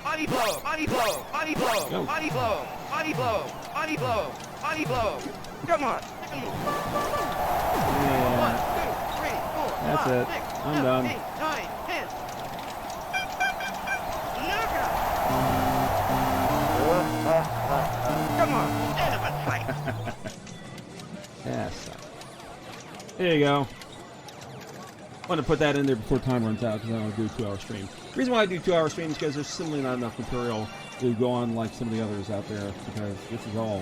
Body blow. Body blow. Body blow. Go. Body blow. Body blow. Body blow. Body blow. Come on. 1, 2, Yeah. 3, 4, That's 5, it. 6, I'm 7, done. 8, 9, 10. Knockout. Come on. End of a fight. Yes. There you go. I want to put that in there before time runs out because I want to do a 2-hour stream. The reason why I do 2-hour streams is because there's simply not enough material to go on like some of the others out there because this is all,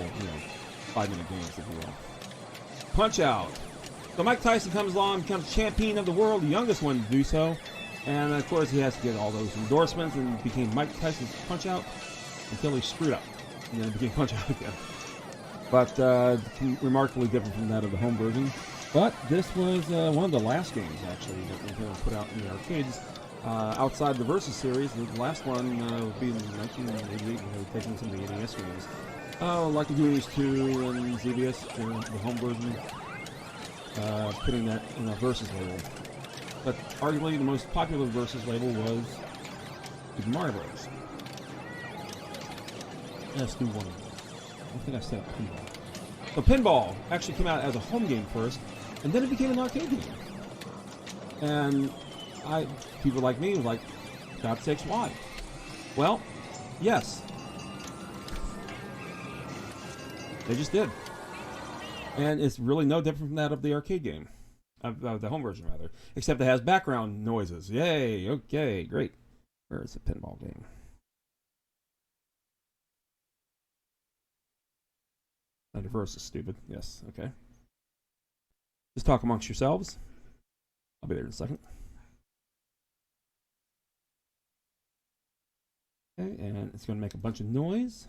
5-minute games, if you will. Punch Out. So Mike Tyson comes along, becomes champion of the world, the youngest one to do so. And of course he has to get all those endorsements and became Mike Tyson's Punch Out until he screwed up. And then it became Punch Out again. But remarkably different from that of the home version. But this was one of the last games, actually, that Nintendo put out in the arcades. Outside the Versus series, the last one would be in 1988, taking some of the NES games. Like the Goonies 2 and ZBS, the home version, putting that in a Versus label. But arguably the most popular Versus label was Super Mario Bros. Let's do one. I think I said Pinball. So Pinball actually came out as a home game first, and then it became an arcade game. And people like me was like, God sakes, why? Well, yes. They just did. And it's really no different from that of the arcade game. Of the home version, rather. Except it has background noises. Yay, okay, great. Where is the pinball game? Under Versus, stupid. Yes, okay. Just talk amongst yourselves. I'll be there in a second. Okay, and it's going to make a bunch of noise.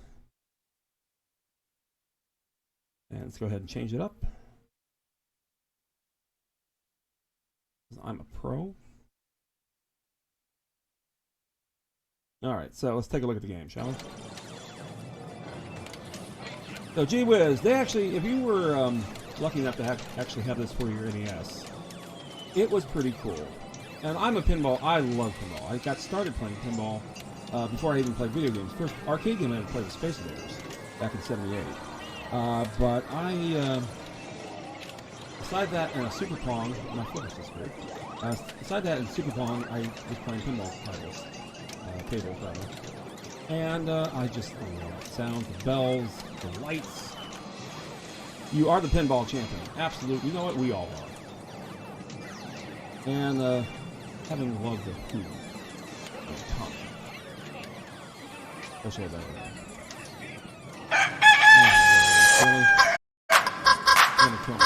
And let's go ahead and change it up. I'm a pro. Alright, so let's take a look at the game, shall we? So, gee whiz, they actually, if you were lucky enough to actually have this for your NES, it was pretty cool. And I'm a pinball. I love pinball. I got started playing pinball before I even played video games. First arcade game I ever played was Space Invaders back in '78. But I, beside that and a Super Pong, my foot is just weird. Beside that and Super Pong, I was playing pinball titles, tables rather. And I just love the sound, the bells, the lights. You are the pinball champion. Absolutely. You know what? We all are. And having loved the food. Tom. Especially that one. Really? You're gonna kill me.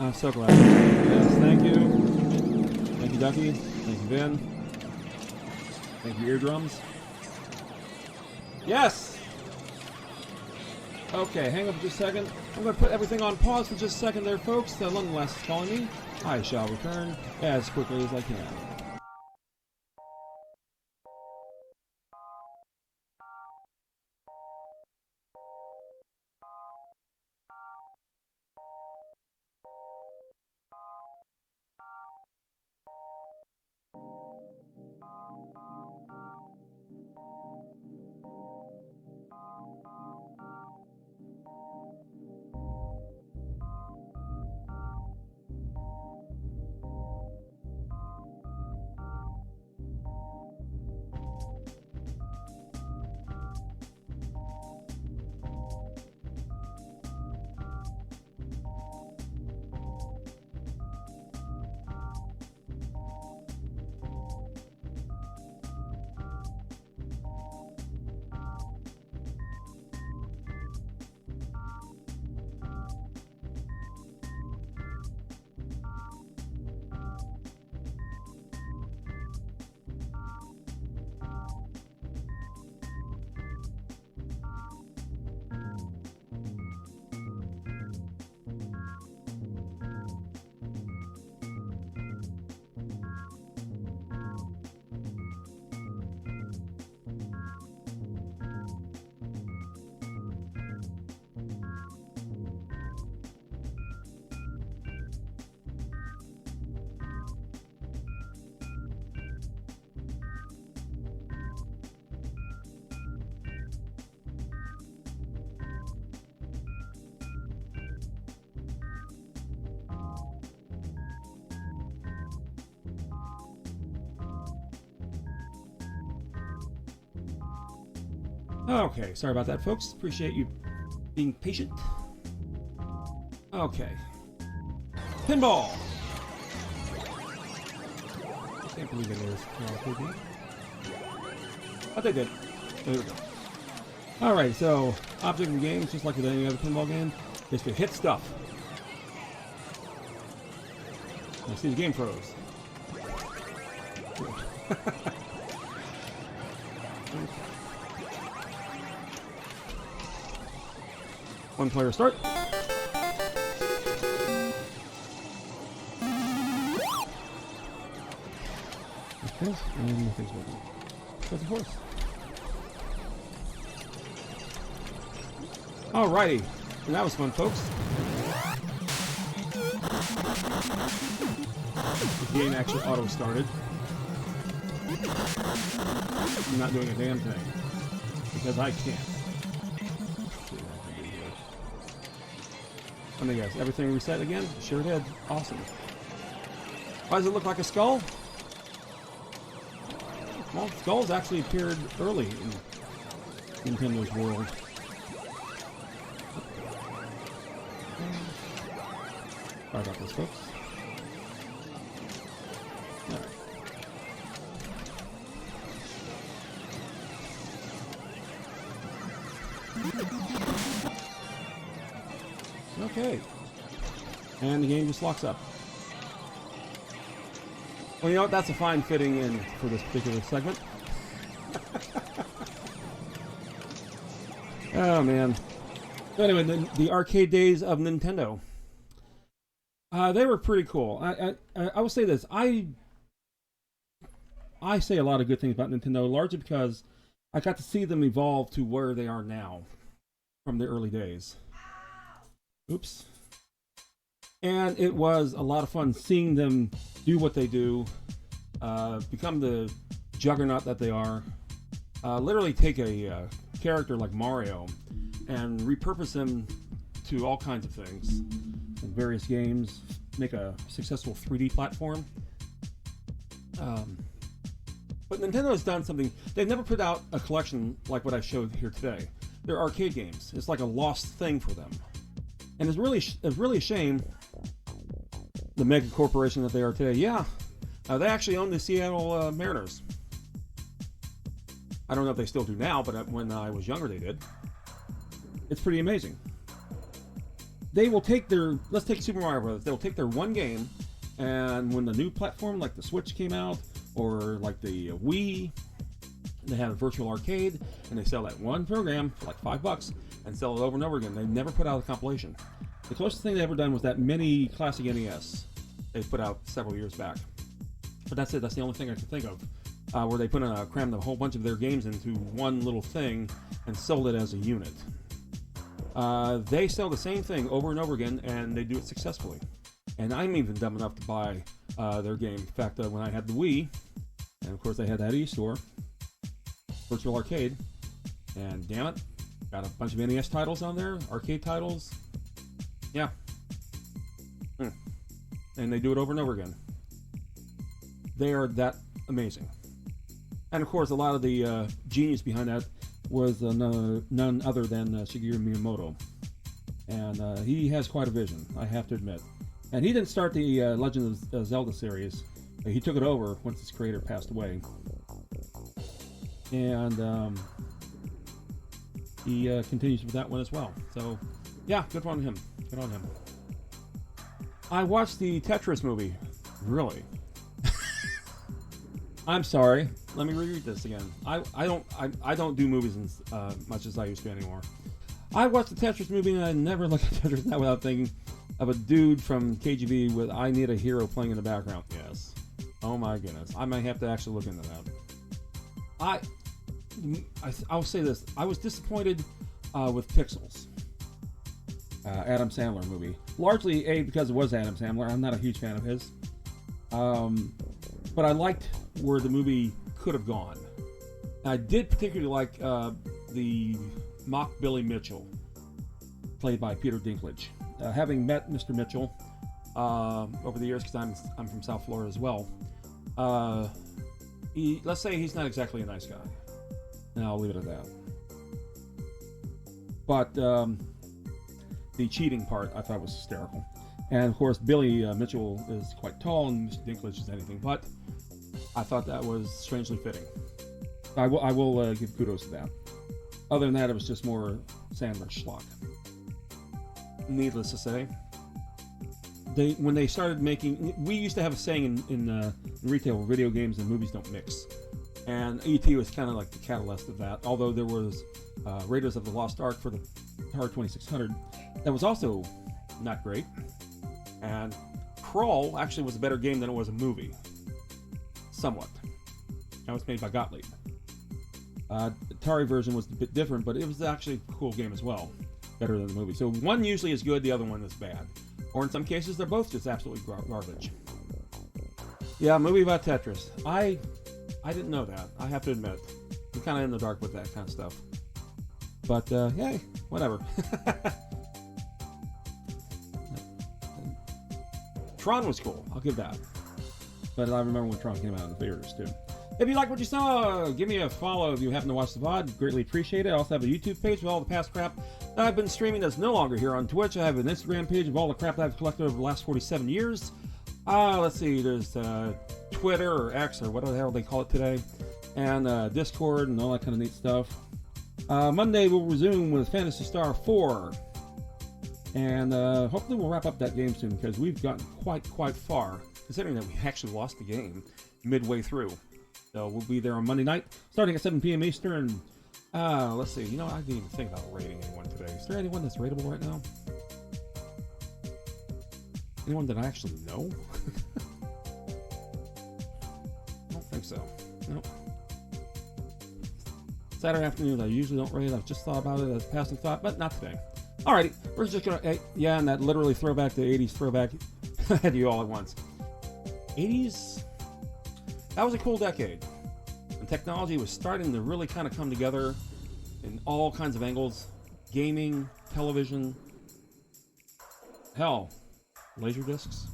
I'm so glad. Yes, thank you. Thank you, Ducky. Thank you, Ben. Thank you, eardrums. Yes! Okay, hang up for just a second. I'm going to put everything on pause for just a second there, folks. The London West is calling me. I shall return as quickly as I can. Okay, sorry about that, folks. Appreciate you being patient. Okay. Pinball! I can't believe it is. But they did. There we go. Alright, so, object of the game, just like with any other pinball game, is to hit stuff. I see the game froze. One player start. Okay, and nothing's working. That's a horse. Alrighty. And that was fun, folks. The game actually auto-started. I'm not doing a damn thing. Because I can't. Let me guess, everything reset again? Sure did. Awesome. Why does it look like a skull? Well, skulls actually appeared early in Nintendo's world. Sorry about this, folks. Alright. Okay. And the game just locks up. Well, you know what? That's a fine fitting in for this particular segment. Oh, man. So anyway, the arcade days of Nintendo. They were pretty cool. I will say this. I say a lot of good things about Nintendo, largely because I got to see them evolve to where they are now from the early days. Oops. And it was a lot of fun seeing them do what they do, become the juggernaut that they are. Literally take a character like Mario and repurpose him to all kinds of things in various games, make a successful 3D platform. But Nintendo has done something. They've never put out a collection like what I showed here today. They're arcade games. It's like a lost thing for them. And it's really a shame, the mega corporation that they are today. Yeah, they actually own the Seattle Mariners. I don't know if they still do now, but when I was younger, they did. It's pretty amazing. They will take their, let's take Super Mario Brothers. They'll take their one game, and when the new platform like the Switch came out, or like the Wii, they have a virtual arcade, and they sell that one program for like $5 and sell it over and over again. They never put out a compilation. The closest thing they ever done was that mini classic NES they put out several years back. But that's it. That's the only thing I can think of where they crammed a whole bunch of their games into one little thing and sold it as a unit. They sell the same thing over and over again, and they do it successfully. And I'm even dumb enough to buy their game. In fact, when I had the Wii, and of course they had that eStore, Virtual Arcade, and damn it, got a bunch of NES titles on there, arcade titles. Yeah. And they do it over and over again. They are that amazing. And of course, a lot of the genius behind that was none other than Shigeru Miyamoto. And he has quite a vision, I have to admit. And he didn't start the Legend of Zelda series. He took it over once its creator passed away. And he continues with that one as well. So, yeah, good on him. Good on him. I watched the Tetris movie. Really? I'm sorry. Let me reread this again. I don't do movies as much as I used to anymore. I watched the Tetris movie and I never look at Tetris now without thinking of a dude from KGB with "I Need a Hero" playing in the background. Yes. Oh my goodness. I might have to actually look into that. I'll say this. I was disappointed with Pixels. Adam Sandler movie. Largely, because it was Adam Sandler. I'm not a huge fan of his. But I liked where the movie could have gone. I did particularly like the mock Billy Mitchell, played by Peter Dinklage. Having met Mr. Mitchell over the years, because I'm from South Florida as well, let's say he's not exactly a nice guy. And I'll leave it at that. But the cheating part I thought was hysterical. And of course, Billy Mitchell is quite tall, and Mr. Dinklage is anything but. I thought that was strangely fitting. I will give kudos to that. Other than that, it was just more Sandler schlock. Needless to say, when they started making, we used to have a saying in retail: video games and movies don't mix. And E.T. was kind of like the catalyst of that. Although there was Raiders of the Lost Ark for the Atari 2600, that was also not great. And Crawl actually was a better game than it was a movie. Somewhat. That was made by Gottlieb. Atari version was a bit different, but it was actually a cool game as well. Better than the movie. So one usually is good, the other one is bad. Or in some cases, they're both just absolutely garbage. Yeah, a movie about Tetris. I didn't know that. I have to admit. I'm kind of in the dark with that kind of stuff. But, yay, whatever. Tron was cool. I'll give that. But I remember when Tron came out in the theaters, too. If you like what you saw, give me a follow if you happen to watch the VOD. Greatly appreciate it. I also have a YouTube page with all the past crap that I've been streaming that's no longer here on Twitch. I have an Instagram page of all the crap that I've collected over the last 47 years. Let's see, there's Twitter or X or whatever the hell they call it today. And Discord and all that kind of neat stuff. Monday we'll resume with Phantasy Star 4. And hopefully we'll wrap up that game soon because we've gotten quite far, considering that we actually lost the game midway through. So we'll be there on Monday night, starting at 7 p.m. Eastern. Let's see. You know, I didn't even think about rating anyone today. Is there anyone that's rateable right now? Anyone that I actually know? I don't think so. Nope. Saturday afternoon, I usually don't read. I've just thought about it as a passing thought, but not today. Alrighty, we're just gonna, yeah, and that literally throwback to 80s throwback. I had you all at once. 80s, that was a cool decade. And technology was starting to really kind of come together in all kinds of angles. Gaming, television, hell, laser discs.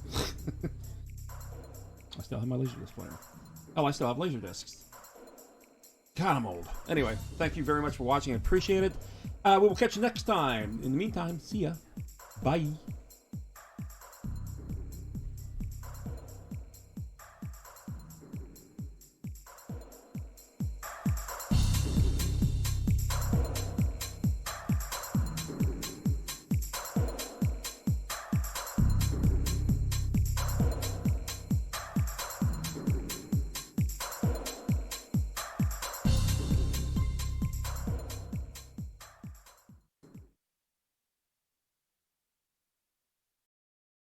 I still have my laser disc player. Oh, I still have laser discs. God, I'm old. Anyway, thank you very much for watching. I appreciate it. We will catch you next time. In the meantime, see ya. Bye.